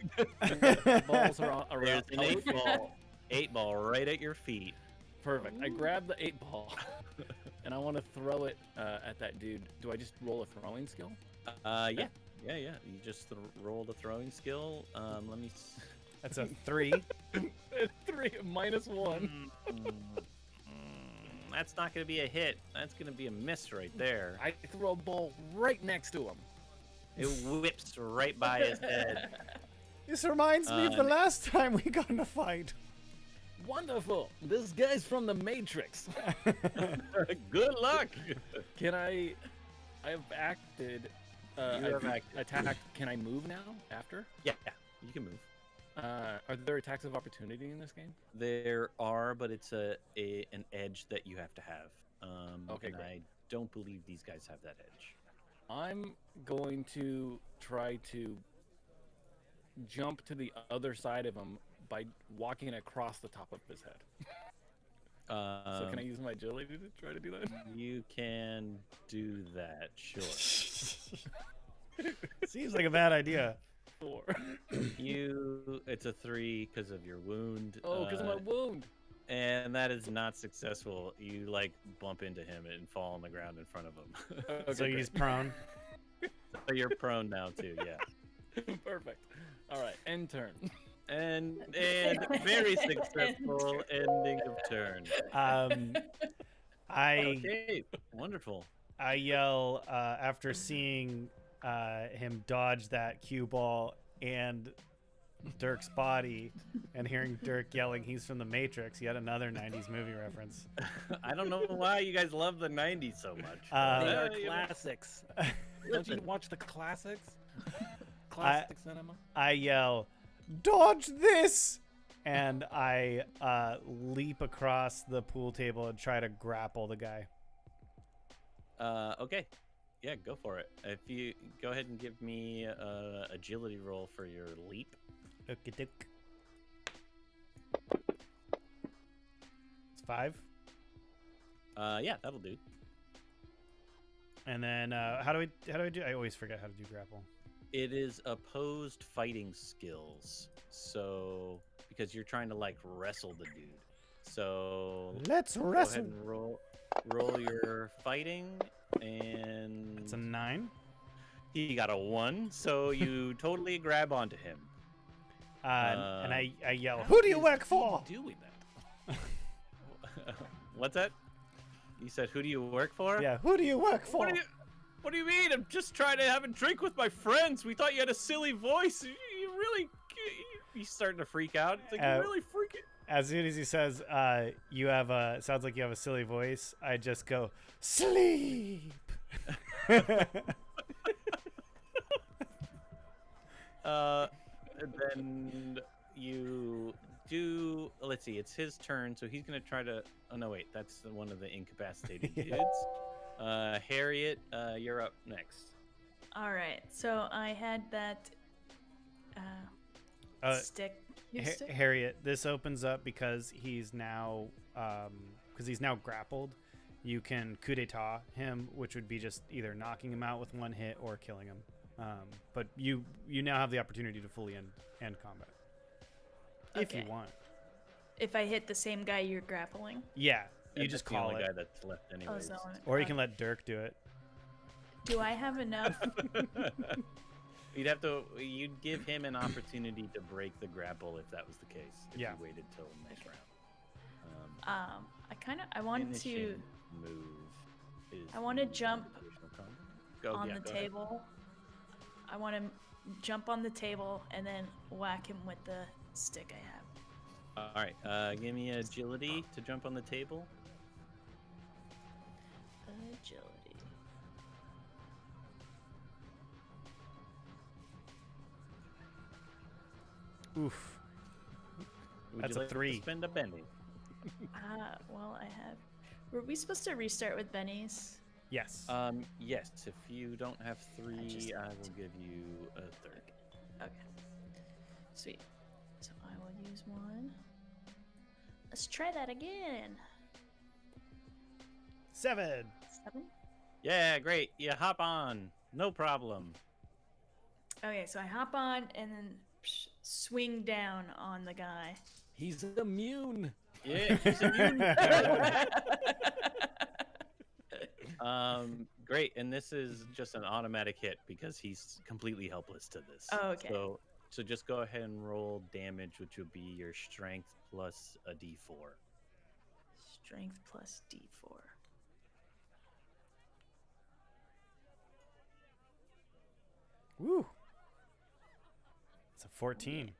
the balls are on, There's around? an 8 ball. 8 ball right at your feet. Perfect. I grab the 8 ball. and I want to throw it at that dude. Do I just roll a throwing skill? Yeah. You just roll the throwing skill. Let me. That's a 3. 3 -1. That's not going to be a hit. That's going to be a miss right there. I throw a ball right next to him. It whips right by his head. This reminds me of the last time we got in a fight. Wonderful. This guy's from the Matrix. Good luck. Can I have acted. have acted. Attacked. Can I move now after? Yeah, you can move. Are there attacks of opportunity in this game? There are, but it's an edge that you have to have. Okay, and great. I don't believe these guys have that edge. I'm going to try to jump to the other side of him by walking across the top of his head. So can I use my agility to try to do that? You can do that, sure. Seems like a bad idea. 4. It's a 3 because of your wound. Oh, because of my wound. And that is not successful. You like bump into him and fall on the ground in front of him. Okay, So he's prone. So you're prone now too, yeah. Perfect. All right, end turn. And very successful ending of turn. Okay, wonderful. I yell after seeing him dodge that cue ball and Dirk's body, and hearing Dirk yelling, "He's from the Matrix!" Yet another '90s movie reference. I don't know why you guys love the '90s so much. They are you know. classics. Don't you watch the classics? Classic cinema. I yell, "Dodge this!" And I leap across the pool table and try to grapple the guy. Okay. Yeah, go for it. If you go ahead and give me agility roll for your leap. Okey-doke. It's 5. Yeah, that'll do. And then how do I do? I always forget how to do grapple. It is opposed fighting skills. So because you're trying to like wrestle the dude. So Let's go wrestle. ahead and roll your fighting, and It's a 9. he got a 1. So you totally grab onto him. And I yell, "Who do you work for?" Doing that. What's that? You said, "Who do you work for?" Yeah, who do you work for? What do you mean? I'm just trying to have a drink with my friends. We thought you had a silly voice. You really... He's starting to freak out. It's like, you really freaking... As soon as he says, "You have a..." Sounds like you have a silly voice. I just go, "Sleep." Then you do... Let's see. It's his turn, so he's going to try to... Oh, no, wait. That's one of the incapacitated Yeah. dudes. Harriet, you're up next. All right. So I had that stick. Stick? Harriet, this opens up because he's now grappled. You can coup d'etat him, which would be just either knocking him out with one hit or killing him. But you now have the opportunity to fully end combat if you Okay. want. If I hit the same guy you're grappling. Yeah, you And just that's call the only it, guy that's left anyways. so or you can let Dirk do it. Do I have enough? You'd give him an opportunity to break the grapple if that was the case. If Yeah. you waited till the next round. I want to. Finishing move is I want to jump additional combat. on Yeah, the go ahead. table. I want to jump on the table and then whack him with the stick I have. All right, give me agility to jump on the table. Agility. Oof. Would That's you a like to 3. Spend a penny. Well, I have. Were we supposed to restart with bennies? Yes. Yes. If you don't have 3, just I need will to. give you a 3rd. Okay. Sweet. So I will use one. Let's try that again. 7. 7. Yeah, great. Yeah, hop on. No problem. Okay, so I hop on and then swing down on the guy. He's immune. Yeah, he's immune. Great, and this is just an automatic hit because he's completely helpless to this. Oh, okay. So just go ahead and roll damage, which will be your strength plus a d4. Strength plus D4. Woo. It's a 14.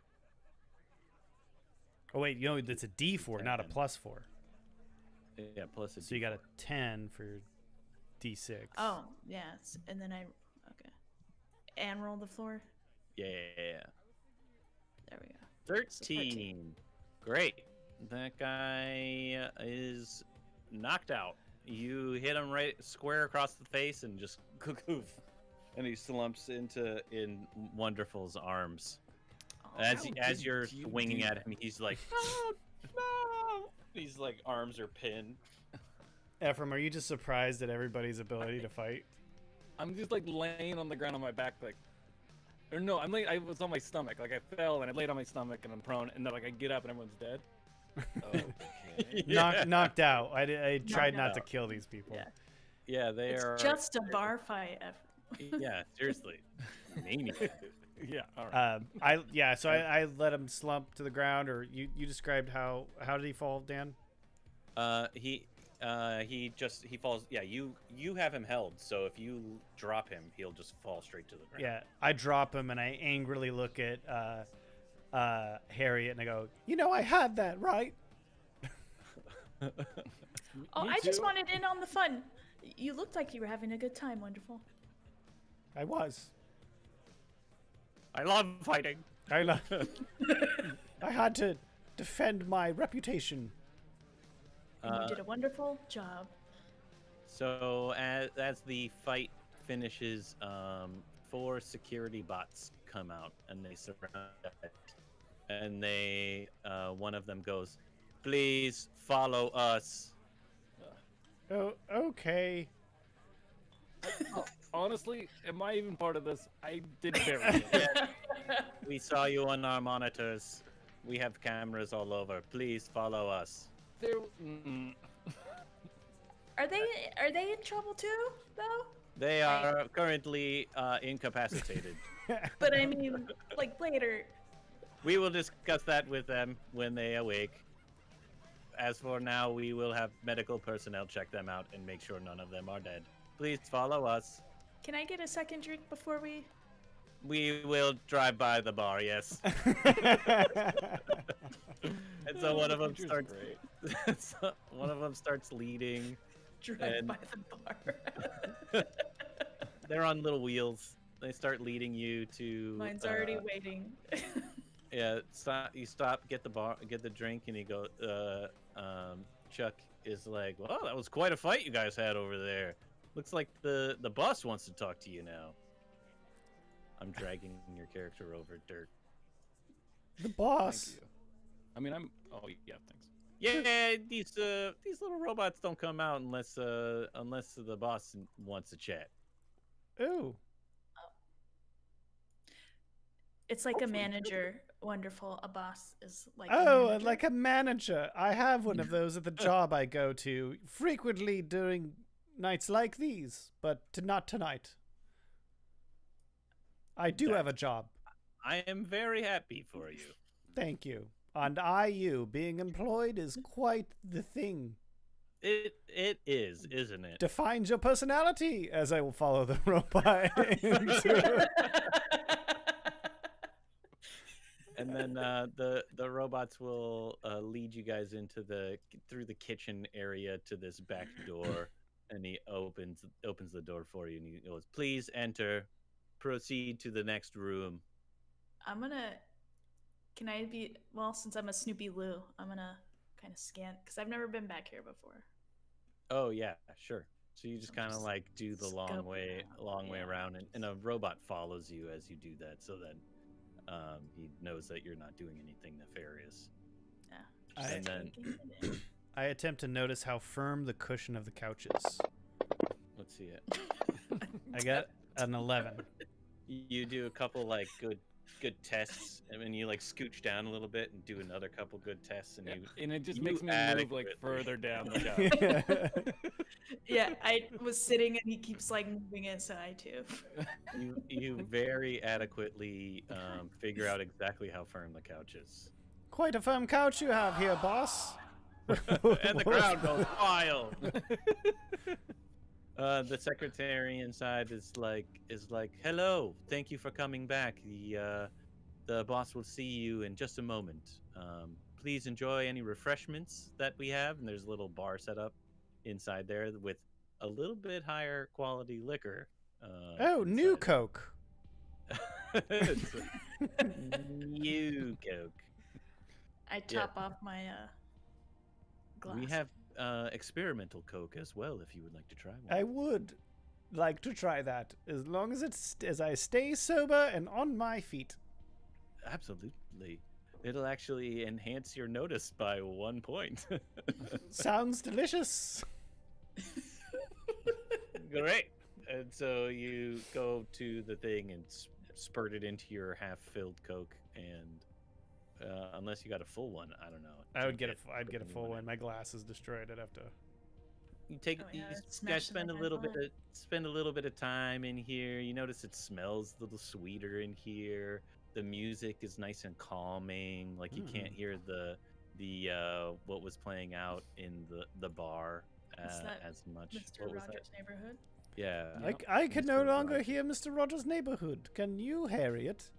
Oh wait, it's a D4, not a +4. Yeah, plus a So you got a 10 for your D6. Oh, yeah. And then okay. And roll the floor. Yeah. There we go. 13. Great. That guy is knocked out. You hit him right square across the face and just goof. And he slumps in Wonderful's arms. Oh, As you're you swinging do at him, he's like, no. He's like, arms are pinned. Ephraim, are you just surprised at everybody's ability to fight? I'm just like laying on the ground on my back, like, or no, I was on my stomach, like I fell and I laid on my stomach and I'm prone, and then like I get up and everyone's dead. Okay. Yeah. Knocked out. I tried not out. to kill these people. Yeah. Yeah, they It's are. just a bar fight. Yeah, seriously. Maniac. Yeah. All right. I let him slump to the ground, or you described how did he fall, Dan? He falls. Yeah, you have him held. So if you drop him, he'll just fall straight to the ground. Yeah, I drop him and I angrily look at Harriet and I go, I had that right. Oh, Me I just too. wanted in on the fun. You looked like you were having a good time. Wonderful. I was. I love fighting. I had to defend my reputation. And you did a wonderful job. So as the fight finishes, 4 security bots come out and they surround it. And they one of them goes, "Please follow us." Oh, okay. Honestly, am I even part of this? I did very good. We saw you on our monitors. We have cameras all over. Please follow us. There, Are they in trouble too, though? They are currently incapacitated. But I mean, like later. We will discuss that with them when they awake. As for now, we will have medical personnel check them out and make sure none of them are dead. Please follow us. Can I get a second drink before we? We will drive by the bar, yes. And so one of them Future's starts. One of them starts leading. Drive And- by the bar. They're on little wheels. They start leading you to. Mine's already waiting. Yeah, stop, get the drink, and you go. Chuck is like, "Well, that was quite a fight you guys had over there. Looks like the boss wants to talk to you now." I'm dragging your character over dirt. The boss. Thank you. I mean, Oh yeah, thanks. Yeah, these little robots don't come out unless the boss wants to chat. Ooh. It's like a Hopefully. manager. Wonderful. A boss is like. Oh, a manager. like a manager. I have one of those at the job I go to frequently during nights like these, but not tonight. I do have a job. I am very happy for you. Thank you. And you being employed is quite the thing. It is, isn't it? Defines your personality, as I will follow the robot into. And then the robots will lead you guys through the kitchen area to this back door, and he opens the door for you, and he goes, "Please enter. Proceed to the next room." Can I be? Well, since I'm a Snoopy Lou, I'm gonna kind of scan because I've never been back here before. Oh yeah, sure. So you just I'm kind of just like do the long scoping way around. around, and a robot follows you as you do that, so that he knows that you're not doing anything nefarious. Yeah. I- And then I attempt to notice how firm the cushion of the couch is. let's see it. I got an 11. You do a couple like good tests, and then you like scooch down a little bit and do another couple good tests, and you And it just you makes me move like adequately- further down the couch. Yeah. Yeah, I was sitting and he keeps like moving it, so I too. You very adequately figure out exactly how firm the couch is. Quite a firm couch you have here, boss. And the crowd goes wild. The secretary inside is like, hello, thank you for coming back. The boss will see you in just a moment. Please enjoy any refreshments that we have. And there's a little bar set up inside there with a little bit higher quality liquor. Oh, new inside. Coke. It's new Coke. I top off my glass. We have experimental Coke as well, if you would like to try one. I would like to try that, as long as I stay sober and on my feet. Absolutely. It'll actually enhance your notice by 1 point. Sounds delicious. Great. And so you go to the thing and spurt it into your half-filled Coke, and unless you got a full one, I don't know. I'd get a full one. My glass is destroyed. I'd have to. You take Oh, yeah, you smash guys it spend a in little my bit of time in here. You notice it smells a little sweeter in here. The music is nice and calming. Like you can't hear the what was playing out in the bar Is that as much. Mr. What was that? Rogers' Neighborhood. Yeah. I can no Mr. longer Rogers. hear Mr. Rogers' Neighborhood. Can you, Harriet?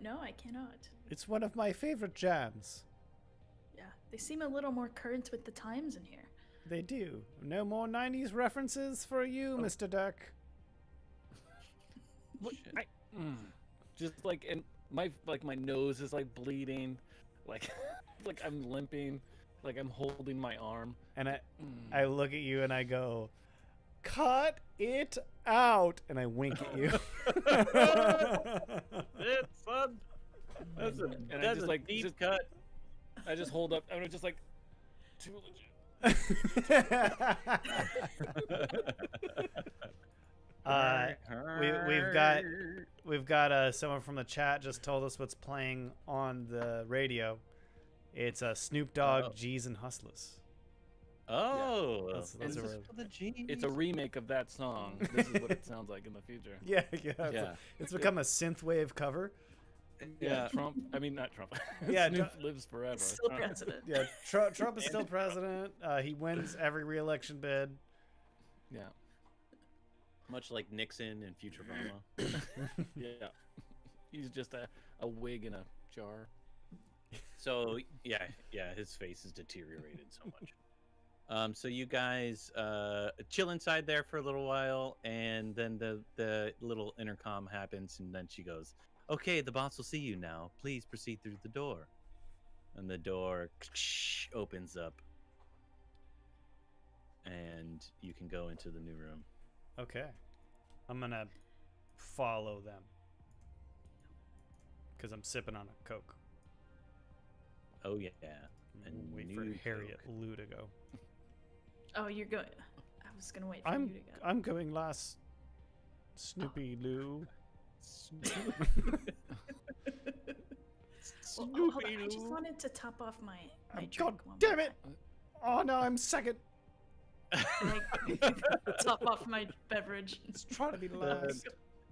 No, I cannot. It's one of my favorite jams. Yeah, they seem a little more current with the times in here. They do. No more 90s references for you, Mr. Duck. What? Just like, and my nose is like bleeding, like like I'm limping, like I'm holding my arm. And I look at you and I go, cut it out. And I wink at you. It's fun. That's a, And I that's just a like deep just, cut. I just hold up. I'm just like, too legit. We've got someone from the chat just told us what's playing on the radio. It's Snoop Dogg, G's and Hustlers. Oh, That's this a is real- for the G's. It's a remake of that song. This is what it sounds like in the future. Yeah. Yeah. It's become a synthwave cover. Yeah, Trump. I mean, not Trump. Yeah, Snoop lives forever. He's still president. Yeah, Trump is still president. He wins every re-election bid. Yeah, Much like Nixon and Futurama. yeah. He's just a wig in a jar. So yeah, his face is deteriorated so much. So you guys chill inside there for a little while, and then the little intercom happens, and then she goes, "Okay, the boss will see you now. Please proceed through the door." And the door opens up, and you can go into the new room. Okay. I'm gonna follow them. Because I'm sipping on a Coke. Oh yeah, And and wait for new Harriet Coke. Lou to go. Oh, you're going. I was gonna wait for I'm you to go. I'm going last. Snoopy Lou. Well, hold on, I just wanted to top off my drink. God one damn more it! Oh no, I'm second. time. Like, top off my beverage. It's trying to be last.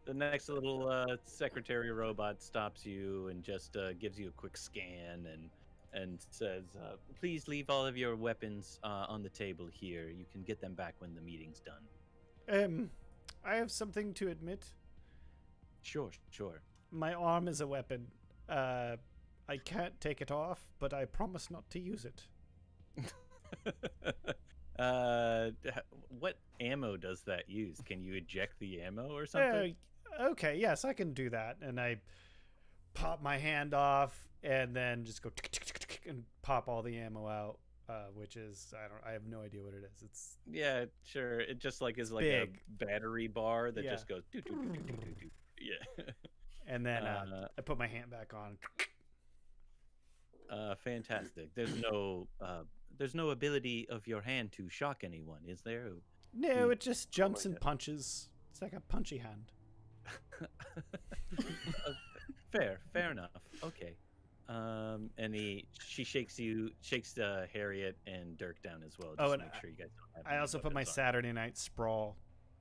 The next little secretary robot stops you and just gives you a quick scan and says, "Please leave all of your weapons on the table here. You can get them back when the meeting's done." I have something to admit. Sure. My arm is a weapon. I can't take it off, but I promise not to use it. What ammo does that use? Can you eject the ammo or something? Okay, yes, I can do that. And I pop my hand off and then just go tick, tick, tick, tick, and pop all the ammo out, which is I have no idea what it is. It's Yeah, sure. It just like is like big. a battery bar that Yeah. just goes doo, doo, doo, doo, doo, doo, doo. Yeah. and then I put my hand back on. Fantastic. There's no ability of your hand to shock anyone, is there? No, it just jumps and punches. It's like a punchy hand. Fair enough. Okay. And she shakes Harriet and Dirk down as well, just Oh, to and make sure you guys don't have. I any also put my weapons on. Saturday night sprawl.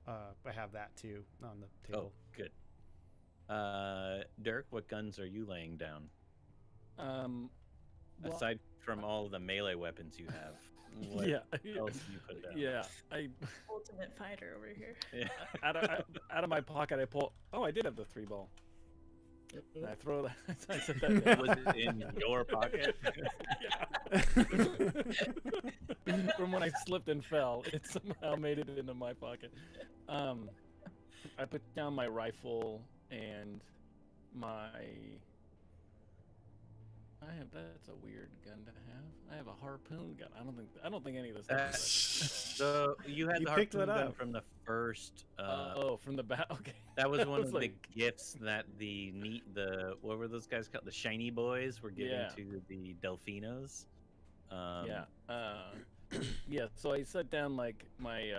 I have that too on the Oh, table. good. Dirk, what guns are you laying down? Well, Aside from all the melee weapons you have, what yeah, else do you put down? yeah. I Ultimate fighter over here. Yeah. out of my pocket, I pull. Oh, I did have the 3-ball. And I throw that. I set that down. Was it in your pocket? From when I slipped and fell, it somehow made it into my pocket. I put down my rifle and my. That's a weird gun to have. I have a harpoon gun. I don't think any of this stuff. So you had You the picked harpoon that gun up. from the first. From the back. Okay. That was one of was the gifts that the what were those guys called? The shiny boys were giving Yeah. to the Delfinos. Yeah. Yeah. So I set down like my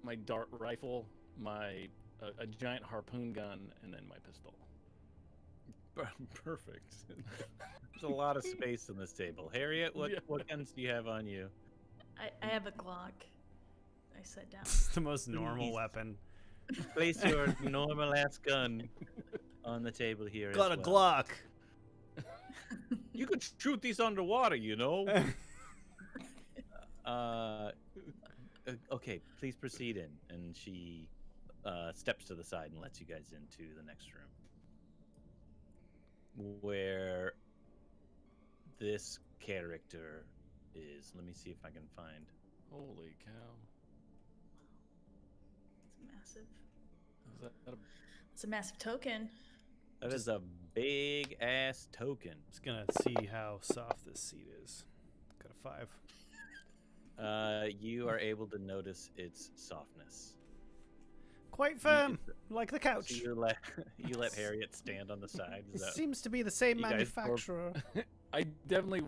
my dart rifle, my a giant harpoon gun, and then my pistol. Perfect. There's a lot of space on this table. Harriet, Yeah. what guns do you have on you? I have a Glock. I set down. It's the most normal Please. weapon. Place your normal ass gun on the table here. Got as a well. Glock. You could shoot these underwater, you know. Okay, please proceed in. And she steps to the side and lets you guys into the next room, where this character is. Let me see if I can find. Holy cow! It's massive. Is that a It's a massive token. That is a big ass token. Just gonna see how soft this seat is. Got a 5. You are able to notice its softness. Quite firm, like the couch. So you let Harriet stand on the side. Is It that, seems to be the same You guys manufacturer. I definitely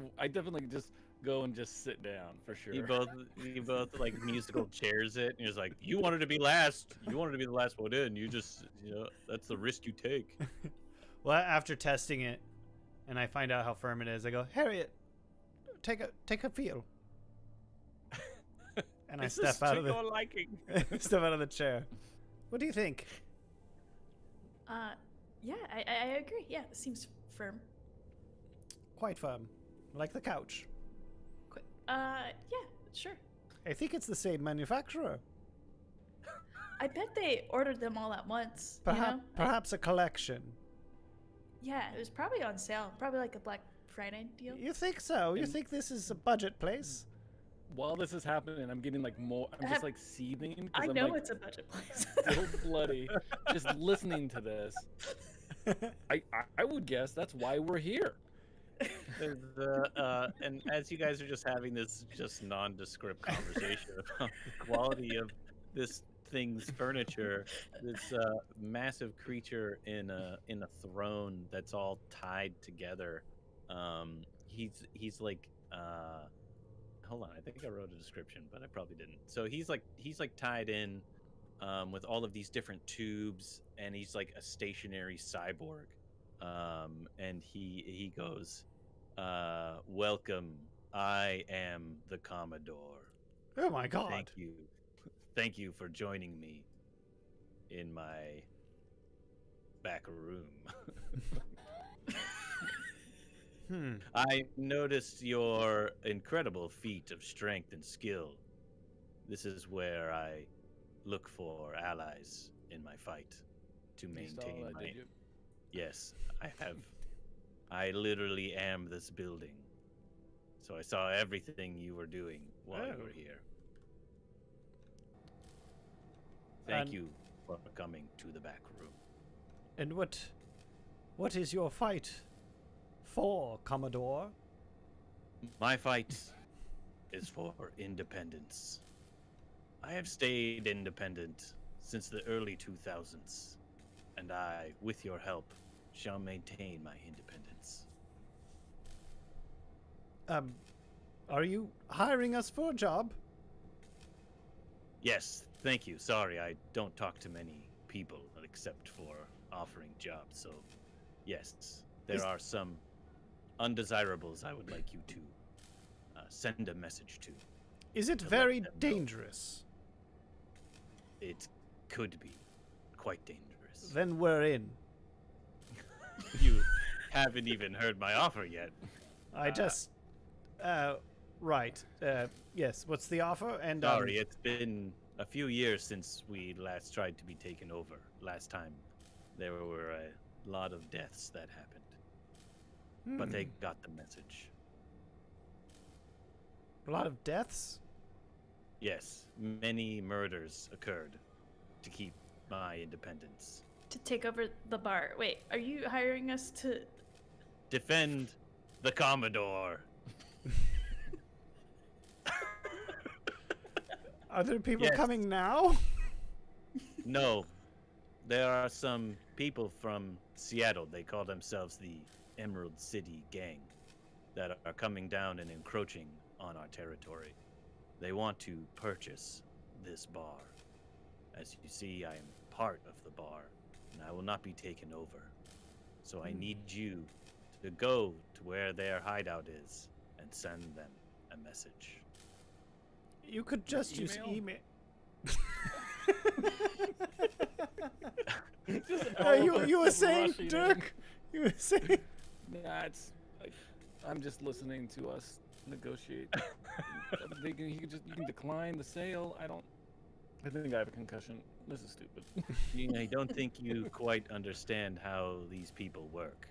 just go and just sit down for sure. you both like musical chairs it, and you're just like, you wanted to be last. You wanted to be the last one in. You just, that's the risk you take. Well, after testing it, and I find out how firm it is, I go, Harriet, take a feel. And I This is step out to of your liking. step out of the chair. What do you think? Yeah, I agree. Yeah, it seems firm. Quite firm, like the couch. Yeah, sure. I think it's the same manufacturer. I bet they ordered them all at once. Perhaps a collection. Yeah, it was probably on sale. Probably like a Black Friday deal. You think so? You And- think this is a budget place? While this is happening, I'm getting like more. I'm just like seething. 'Cause I I'm, know like, it's a budget place. still bloody. Just listening to this, I would guess that's why we're here. And as you guys are just having this just nondescript conversation about the quality of this thing's furniture, this massive creature in a throne that's all tied together. He's like hold on, I think I wrote a description, but I probably didn't. So he's like tied in with all of these different tubes, and he's like a stationary cyborg. And he goes, welcome, I am the Commodore. Oh my god. Thank you for joining me in my back room. I noticed your incredible feat of strength and skill. This is where I look for allies in my fight to You saw maintain that, my. did you? Yes, I have. I literally am this building. So I saw everything you were doing while you Oh. were here. Thank And- you for coming to the back room. And what is your fight for, Commodore? My fight is for independence. I have stayed independent since the early 2000s, and I, with your help, shall maintain my independence. Are you hiring us for a job? Yes, thank you. Sorry, I don't talk to many people except for offering jobs, so yes, there Is- are some undesirables I would like you to send a message to. Is it To let very them know. dangerous? It could be quite dangerous. Then we're in. You haven't even heard my offer yet. I just. Right. Yes. What's the offer? And Sorry, it's been a few years since we last tried to be taken over. Last time, there were a lot of deaths that happened, but they got the message. a lot of deaths. Yes, many murders occurred to keep my independence. To take over the bar. Wait, are you hiring us to? Defend the Commodore. Are there people Yes. coming now? No, there are some people from Seattle. They call themselves the Emerald City Gang that are coming down and encroaching on our territory. They want to purchase this bar. As you see, I am part of the bar, and I will not be taken over. So I need you to go to where their hideout is and send them a message. You could just use Email? email. You were saying, Rushing in. Dirk? You were saying. Nah, it's like, I'm just listening to us negotiate. You can decline the sale. I think I have a concussion. This is stupid. I don't think you quite understand how these people work.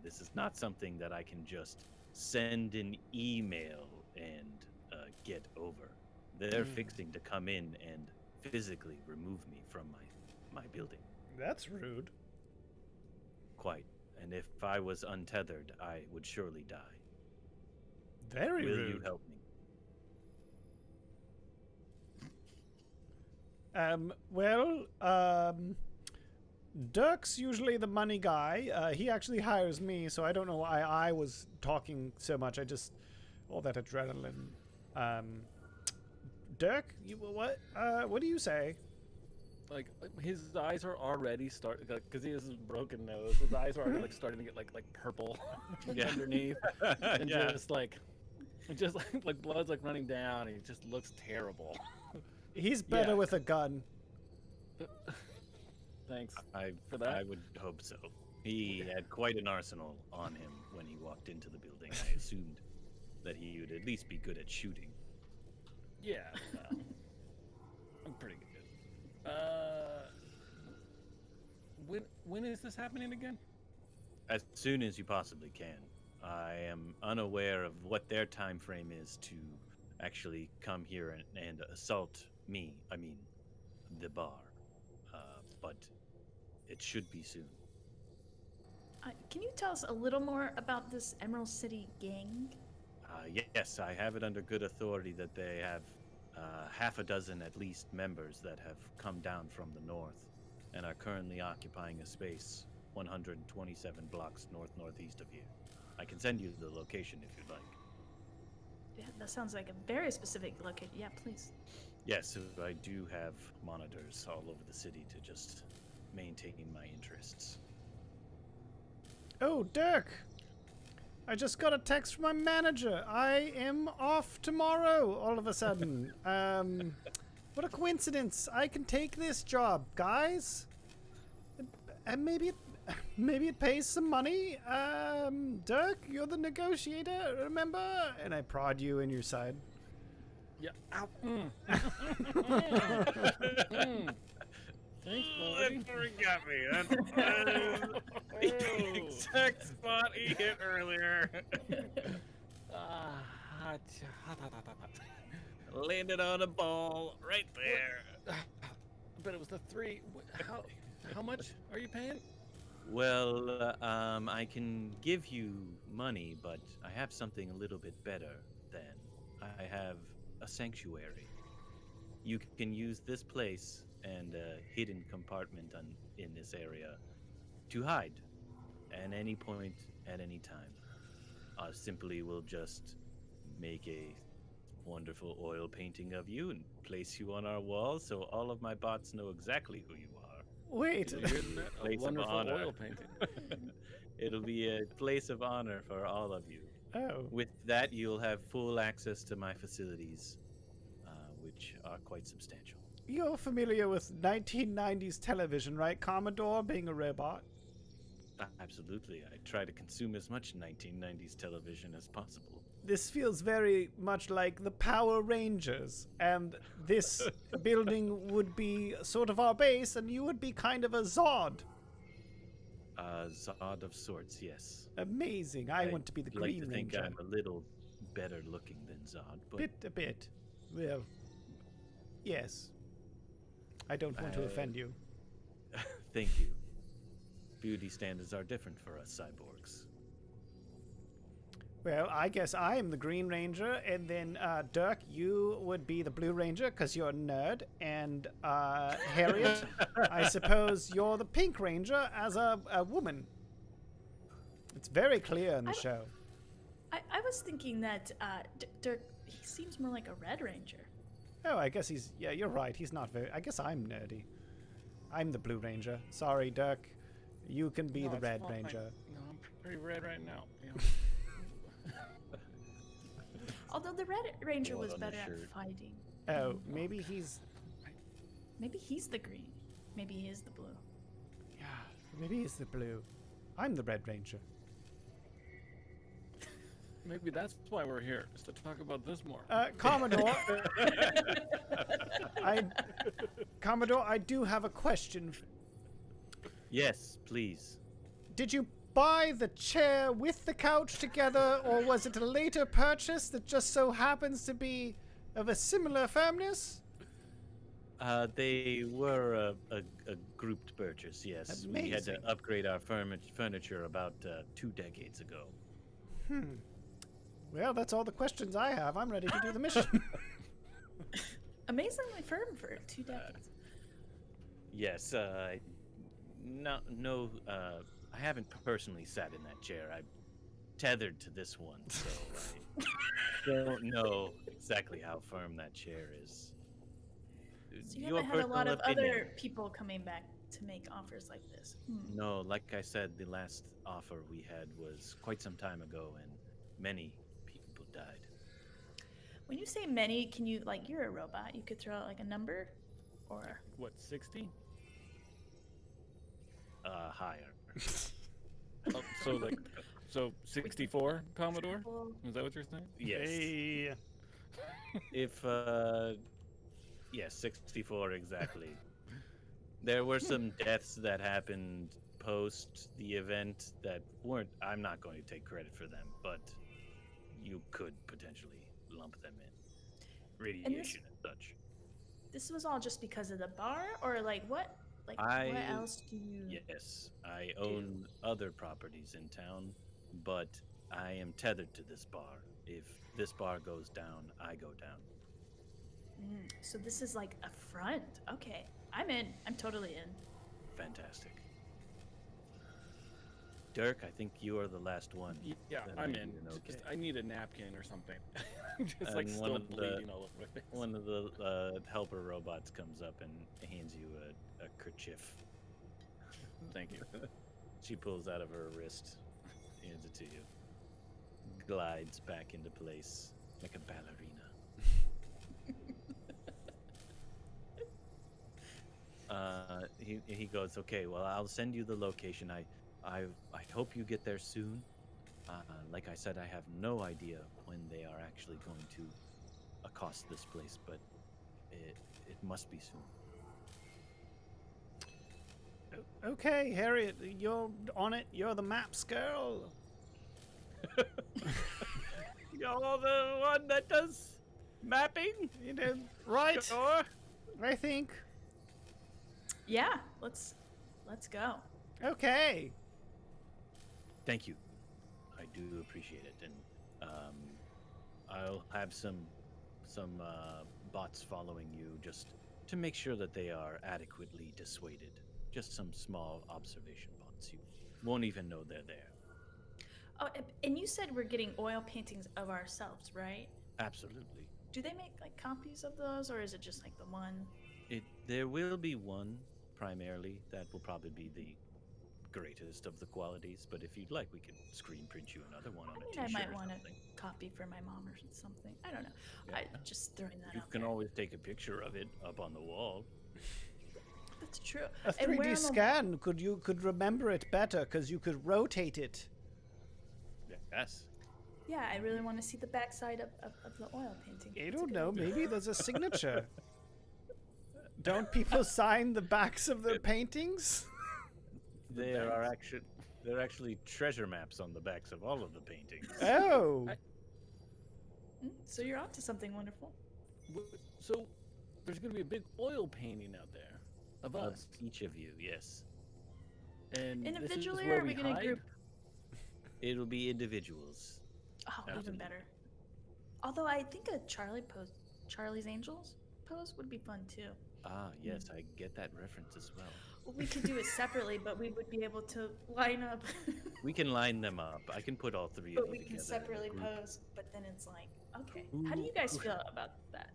This is not something that I can just send an email and get over. They're fixing to come in and physically remove me from my building. That's rude. Quite. And if I was untethered, I would surely die. Very Will rude. you help me? Dirk's usually the money guy. He actually hires me, so I don't know why I was talking so much. All that adrenaline. Dirk, what do you say? Like his eyes are already starting because he has a broken nose. His eyes are already starting to get like purple Yeah. underneath, and Yeah. just like blood's like running down. And he just looks terrible. He's better Yeah. with a gun. Thanks. I For that? I would hope so. He had quite an arsenal on him when he walked into the building. I assumed that he would at least be good at shooting. Yeah, I'm pretty good. When is this happening again? As soon as you possibly can. I am unaware of what their time frame is to actually come here and assault me. I mean, the bar. But it should be soon. Can you tell us a little more about this Emerald City gang? Yes, I have it under good authority that they have half a dozen at least members that have come down from the north and are currently occupying a space 127 blocks northeast of here. I can send you the location if you'd like. Yeah, that sounds like a very specific location. Yeah, please. Yes, I do have monitors all over the city to just maintain my interests. Oh, Dirk! I just got a text from my manager. I am off tomorrow, all of a sudden. What a coincidence. I can take this job, guys. And maybe it pays some money. Dirk, you're the negotiator, remember? And I prod you in your side. Yeah. Ow. Thanks, buddy. got me. That's the exact spot he hit earlier. Landed on a ball right there. But it was the 3. How much are you paying? Well, I can give you money, but I have something a little bit better than. I have a sanctuary. You can use this place and a hidden compartment in this area to hide at any point, at any time. I simply will just make a wonderful oil painting of you and place you on our wall so all of my bots know exactly who you are. Wait. Isn't that a Place of wonderful honor. oil painting? It'll be a place of honor for all of you. Oh, With that, you'll have full access to my facilities, which are quite substantial. you're familiar with 1990s television, right, Commodore, being a robot? Absolutely. I try to consume as much 1990s television as possible. This feels very much like the Power Rangers, and this building would be sort of our base, and you would be kind of a Zod. Zod of sorts, yes. Amazing. I want to be the I'd like Green to think Ranger. I'm a little better looking than Zod, but A bit. Well, yes. I don't want to offend you. thank you. Beauty standards are different for us cyborgs. Well, I guess I am the Green Ranger, and then Dirk, you would be the Blue Ranger because you're a nerd, and Harriet, I suppose you're the Pink Ranger as a woman. It's very clear in the show. I was thinking that Dirk, he seems more like a Red Ranger. Oh, I guess he's... Yeah, you're right. He's not very... I guess I'm nerdy. I'm the Blue Ranger. Sorry, Dirk. You can be No, the it's Red fine. Ranger. No, I'm pretty red right now. You know? Although the Red Ranger Blood was on his better at shirt. fighting. Oh, maybe he's... Maybe he's the green. Maybe he is the blue. Yeah, maybe he's the Blue. I'm the Red Ranger. Maybe that's why we're here, is to talk about this more. Commodore... Commodore, I do have a question. Yes, please. Did you buy the chair with the couch together, or was it a later purchase that just so happens to be of a similar firmness? They were a grouped purchase, yes. We had to Amazing. upgrade our furniture about 2 decades ago. Well, that's all the questions I have. I'm ready to do the mission. Amazingly firm for 2 decades. Yes, no, I haven't personally sat in that chair. I'm tethered to this one, so I don't know exactly how firm that chair is. So you Your haven't had a lot personal of opinion. other people coming back to make offers like this. No, like I said, the last offer we had was quite some time ago, and many people died. When you say many, can you, like, you're a robot, you could throw out like a number? Or What, 60? Higher. Oh, so 64, Commodore? well, Is that what you're saying? Yes. Hey. If yes, 64 exactly. There were some deaths that happened post the event that weren't. I'm not going to take credit for them, but you could potentially lump them in radiation and such. this was all just because of the bar, or like what? Like I- what else do you? Yes, I own other properties in town, but I am tethered to this bar. If this bar goes down, I go down. So this is like a front. Okay, I'm in. I'm totally in. Fantastic. Dirk, I think you are the last one. Yeah, that I'm I in. need to know. Just, Okay. I need a napkin or something. Just like And still one of the- bleeding all over my face. One of the helper robots comes up and hands you a kerchief. Thank you. She pulls out of her wrist, hands it to you. Glides back into place like a ballerina. He goes, okay, well, I'll send you the location. I hope you get there soon. Like I said, I have no idea when they are actually going to accost this place, but it must be soon. Okay, Harriet, you're on it. You're the maps girl. You're the one that does mapping? You know, right? Sure. I think. Yeah, let's go. Okay. Thank you. I do appreciate it, and I'll have some bots following you just to make sure that they are adequately dissuaded. Just some small observation bots. You won't even know they're there. Oh, and you said we're getting oil paintings of ourselves, right? Absolutely. Do they make like copies of those, or is it just like the one? There will be one primarily that will probably be the greatest of the qualities, but if you'd like, we could screen print you another one on a I t-shirt might or want something. a copy for my mom or something. I don't know. Yeah. I just throwing that You out can there. always take a picture of it up on the wall. That's true. A And where 3D on the- scan, could remember it better because you could rotate it. Yes. Yeah, I really want to see the backside of the oil painting. I That's a don't good know, idea. maybe there's a signature. Don't people sign the backs of their paintings? There are actually treasure maps on the backs of all of the paintings. Oh, So you're onto something wonderful. So there's gonna be a big oil painting out there of Of us. each of you, yes. And Individually, this is or where are we we gonna hide? group? It'll be individuals. Oh, Absolutely. even better. Although I think a Charlie's Angels pose would be fun too. Ah, yes, I get that reference as well. Well, we could do it separately, but we would be able to line up. We can line them up. I can put all three But of we you can together. in a separately group. pose. But then it's like, okay, how do you guys Who- feel about that?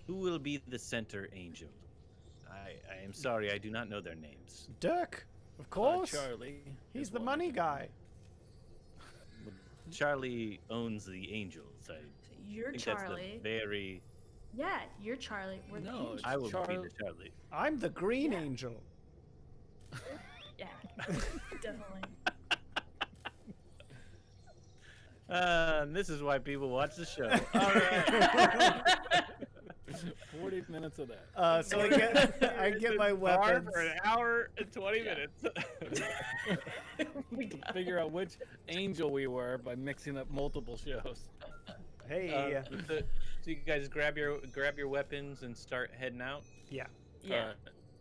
Who will be the center angel? I am sorry, I do not know their names. Dirk, of course. Charlie. He's is the one. money guy. Charlie owns the angels. I You're think Charlie. that's the very. Yeah, you're Charlie. We're the No, angels. I will be Charlie- the Charlie. I'm the green Yeah. angel. Yeah, definitely. And this is why people watch the show. All right. 40 minutes of that. So I get my weapons. For an hour and 20 Yeah. minutes. We got Figure out which angel we were by mixing up multiple shows. Hey, So you guys grab your weapons and start heading out. yeah. Yeah.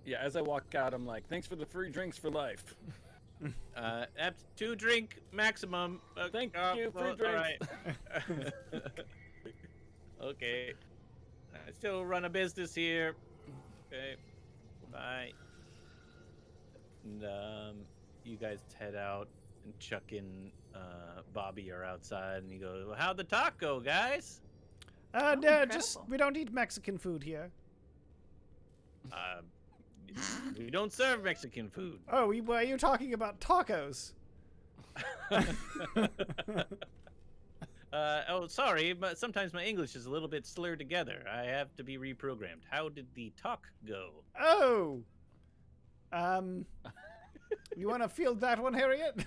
Yeah, as I walk out, I'm like, thanks for the free drinks for life. Up to 2 drink maximum. Thank you, free all right. Okay. I still run a business here. Okay. Bye. And you guys head out, and Chuck and Bobby are outside, and he goes, "Well, how'd the talk go, guys?" No, just incredible. we don't eat Mexican food here. Uh, we don't serve Mexican food. Oh, were you talking about tacos? Oh, sorry, but sometimes my English is a little bit slurred together. I have to be reprogrammed. How did the talk go? Oh, you want to field that one, Harriet?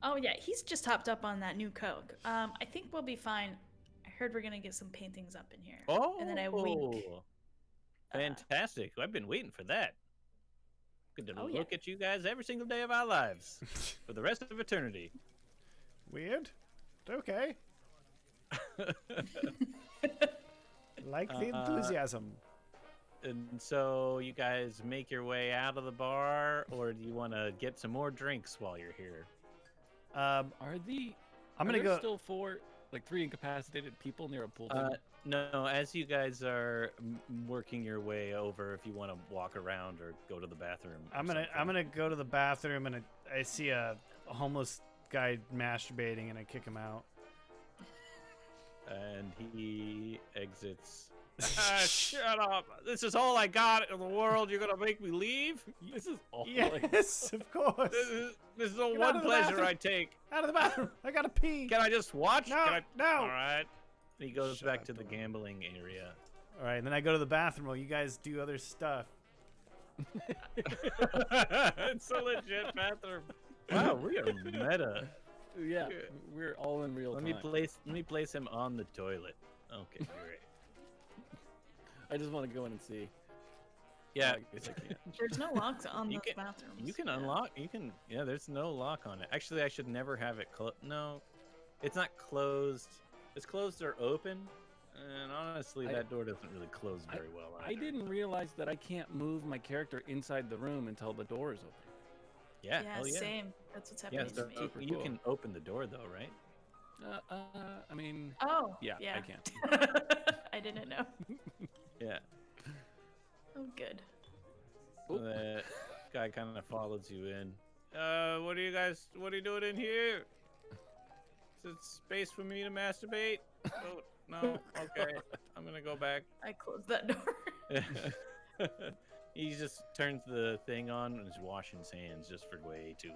Oh yeah, he's just hopped up on that new Coke. I think we'll be fine. I heard we're gonna get some paintings up in here. Oh, And then I wink. Fantastic. I've been waiting for that. Good to Oh, yeah. look at you guys every single day of our lives for the rest of eternity. Weird. Okay. Like the enthusiasm. And so you guys make your way out of the bar, or do you want to get some more drinks while you're here? I'm Are gonna there go. still 3 incapacitated people near a pool table? No, as you guys are working your way over, if you want to walk around or go to the bathroom. or I'm something. gonna go to the bathroom and I see a homeless guy masturbating and I kick him out. And he exits. Shut up! This is all I got in the world. You're gonna make me leave? This is awful. Yes, of course. This is the Get out one of the pleasure bathroom. I take. Out of the bathroom. I gotta pee. Can I just watch? No, Can I... no. All right. He goes Shut back up, to the Dora. gambling area. All right, and then I go to the bathroom while you guys do other stuff. It's a legit bathroom. Wow, we are meta. Yeah, we're all in real Let time. me place him on the toilet. Okay, great. I just want to go in and see. Yeah, I guess I can't. There's no locks on You those can- bathrooms. you can Yeah. unlock. You can. Yeah, there's no lock on it. Actually, I should never have it closed. No, it's not closed. It's closed or open. And honestly, I- that door doesn't really close very well. I either. didn't realize that I can't move my character inside the room until the door is open. Yeah. Yeah, hell yeah. same. That's what's Yeah, happening so to me. super you cool. can open the door though, right? I mean, Oh, yeah, yeah. I can. I didn't know. Yeah. Oh, good. Oh. The guy kind of follows you in. What are you doing in here? Is it space for me to masturbate? Oh, no? Okay. I'm gonna go back. I closed that door. He just turns the thing on and is washing his hands just for way too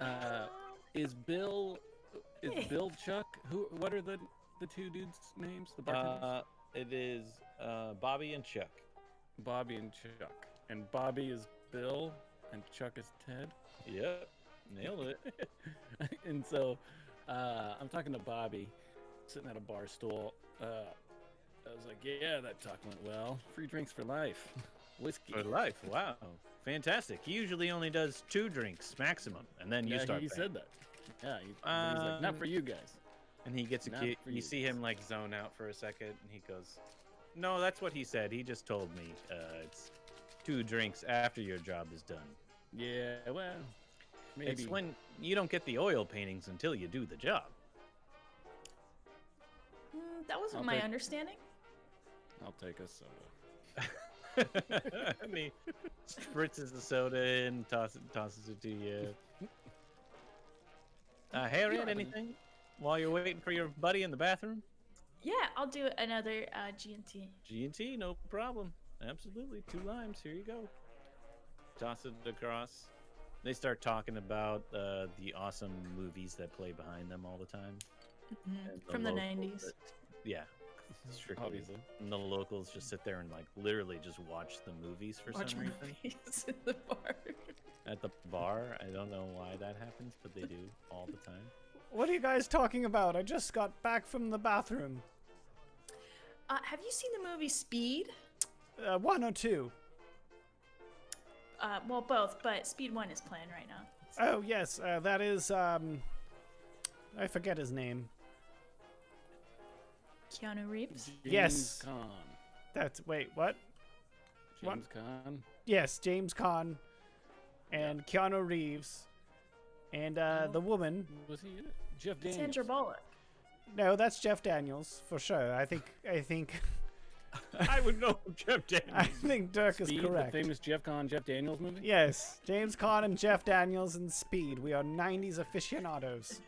long. Is Bill Chuck? What are the two dudes' names? The bartenders? It is Bobby and Chuck. Bobby and Chuck. And Bobby is Bill and Chuck is Ted. Yep, nailed it. And so I'm talking to Bobby, sitting at a bar stool. I was like, yeah, that talk went well. Free drinks for life. Whiskey. For life, wow. Fantastic. He usually only does 2 drinks maximum, and then you start he paying. said that. Yeah, he's like, not for you guys. And he gets a Not kid. for You you see guys. him like zone out for a second, and he goes, "No, that's what he said. He just told me it's 2 drinks after your job is done. Yeah, well, maybe. It's when you don't get the oil paintings until you do the job." That wasn't I'll my take- understanding. I'll take a soda. And he spritzes the soda in, tosses it to you. Harriet, anything while you're waiting for your buddy in the bathroom? Yeah, I'll do another G&T. G&T, no problem. Absolutely. 2 limes. Here you go. Toss it across. They start talking about the awesome movies that play behind them all the time. And From the locals 90s. that- yeah. Strictly. Obviously. And the locals just sit there and like literally just watch the movies for Watch some reason. movies in the bar. At the bar. I don't know why that happens, but they do all the time. What are you guys talking about? I just got back from the bathroom. Have you seen the movie Speed? 1 or 2? Well, both, but Speed 1 is playing right now. Oh, yes. That is, I forget his name. Keanu Reeves? James Yes. Caan. That's, wait, what? What? James Caan. Yes, James Caan and Keanu Reeves and the woman. Was he in it? Jeff Daniels. Sandra Bullock. No, that's Jeff Daniels for sure. I think I would know Jeff I Daniels. think Dirk is Speed, correct. the famous Jeff Daniels movie? Yes, James Caan and Jeff Daniels and Speed. We are 90s aficionados.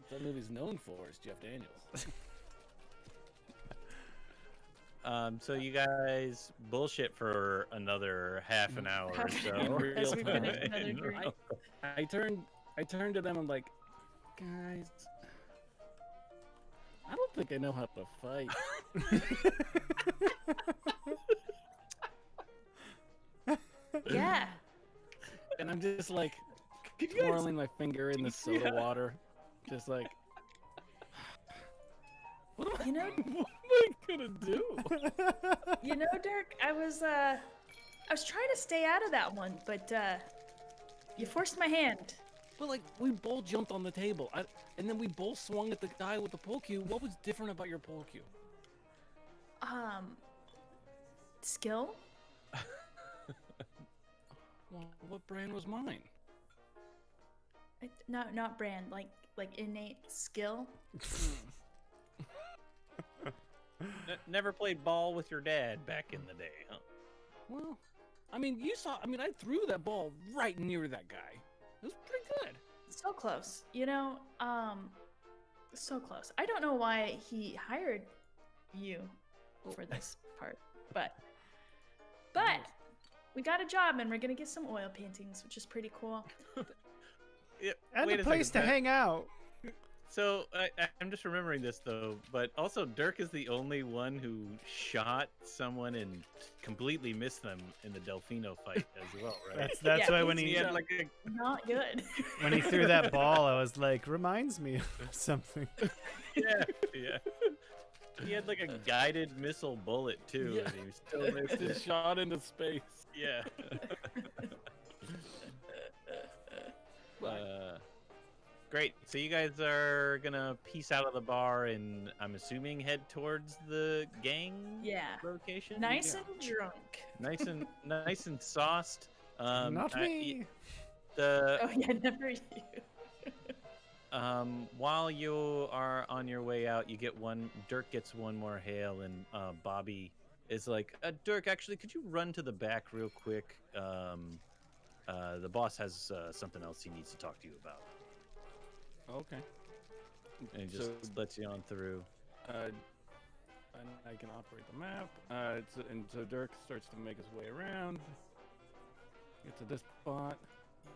That movie's known for is Jeff Daniels. So you guys bullshit for another half an hour or so. As we time. finish another drink. I turned to them and like, guys, I don't think I know how to fight. Yeah. And I'm just like twirling my finger in the soda water, just like, what am You know, I gonna do? Dirk, I was trying to stay out of that one, but you forced my hand. But like, we both jumped on the table, and then we both swung at the guy with the pole cue. What was different about your pole cue? Skill? Well, what brand was mine? Not brand, like innate skill. Never played ball with your dad back in the day, huh? Well, I mean, you saw. I mean, I threw that ball right near that guy. It was pretty good. So close, so close. I don't know why he hired you for this part, but we got a job and we're gonna get some oil paintings, which is pretty cool. Yeah, And wait a a place second, to hang out. So I'm just remembering this though, but also Dirk is the only one who shot someone and completely missed them in the Delfino fight as well, right? That's Yeah, why when He he had like a Not good. when he threw that ball, I was like, reminds me of something. yeah. He had like a guided missile bullet too, Yeah. and he still missed Just it. shot into space. Yeah. Great. So you guys are gonna peace out of the bar and I'm assuming head towards the gang Yeah. location. Nice Yeah. and drunk. nice and sauced. Not I- me. The Oh yeah, never you. while you are on your way out, you get one. Dirk gets one more hail, and Bobby is like, "Dirk, actually, could you run to the back real quick? The boss has something else he needs to talk to you about." Okay. And it just lets you on through. And I can operate the map. So Dirk starts to make his way around. Get to this spot.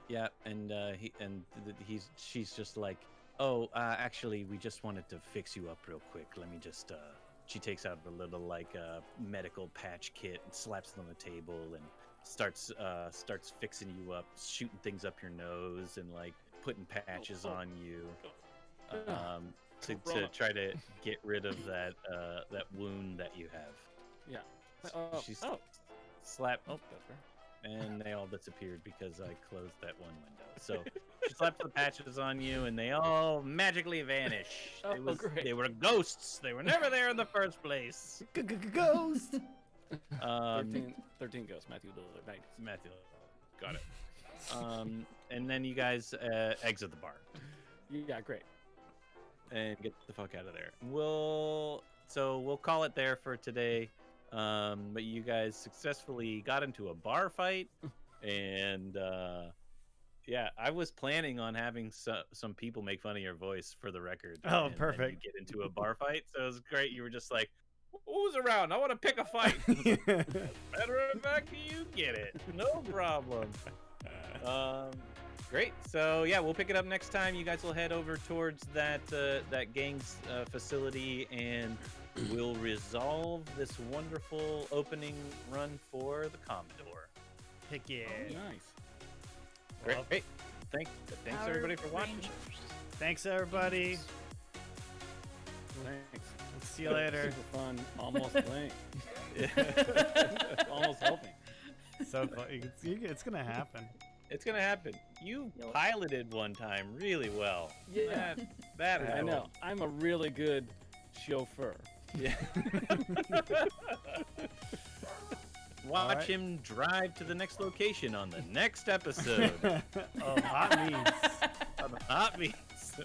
Yeah, and she's just like, oh, actually, we just wanted to fix you up real quick. Let me just. She takes out a little like medical patch kit and slaps it on the table and starts fixing you up, shooting things up your nose and like putting patches on you. To try to get rid of that wound that you have. Yeah. She's slapped. Oh, that's her. And they all disappeared because I closed that one window. So she slapped the patches on you, and they all magically vanish. Great. They were ghosts. They were never there in the first place. Ghost. 13 ghosts. Matthew Lillard. Nice. Matthew, got it. And then you guys exit the bar. Yeah, great. And get the fuck out of there. We'll call it there for today. But you guys successfully got into a bar fight, and yeah, I was planning on having some people make fun of your voice for the record. Oh, and perfect. Get into a bar fight, so it was great. You were just like, "Who's around? I want to pick a fight." Matter of fact, you get it, no problem. Great. So yeah, we'll pick it up next time. You guys will head over towards that gang's facility, and we'll resolve this wonderful opening run for the Commodore. Heck yeah. Nice. Great. Well, Great. Thanks Our everybody for watching. Rangers. Thanks, everybody. Thanks. See you later. Super fun. Almost playing. Almost helping. So fun. It's gonna happen. It's gonna happen. You Yep. piloted one time really well. Yeah. That I happened. know. I'm a really good chauffeur. Yeah. Watch Alright. him drive to the next location on the next episode Oh, hot meats. of Hot Meats.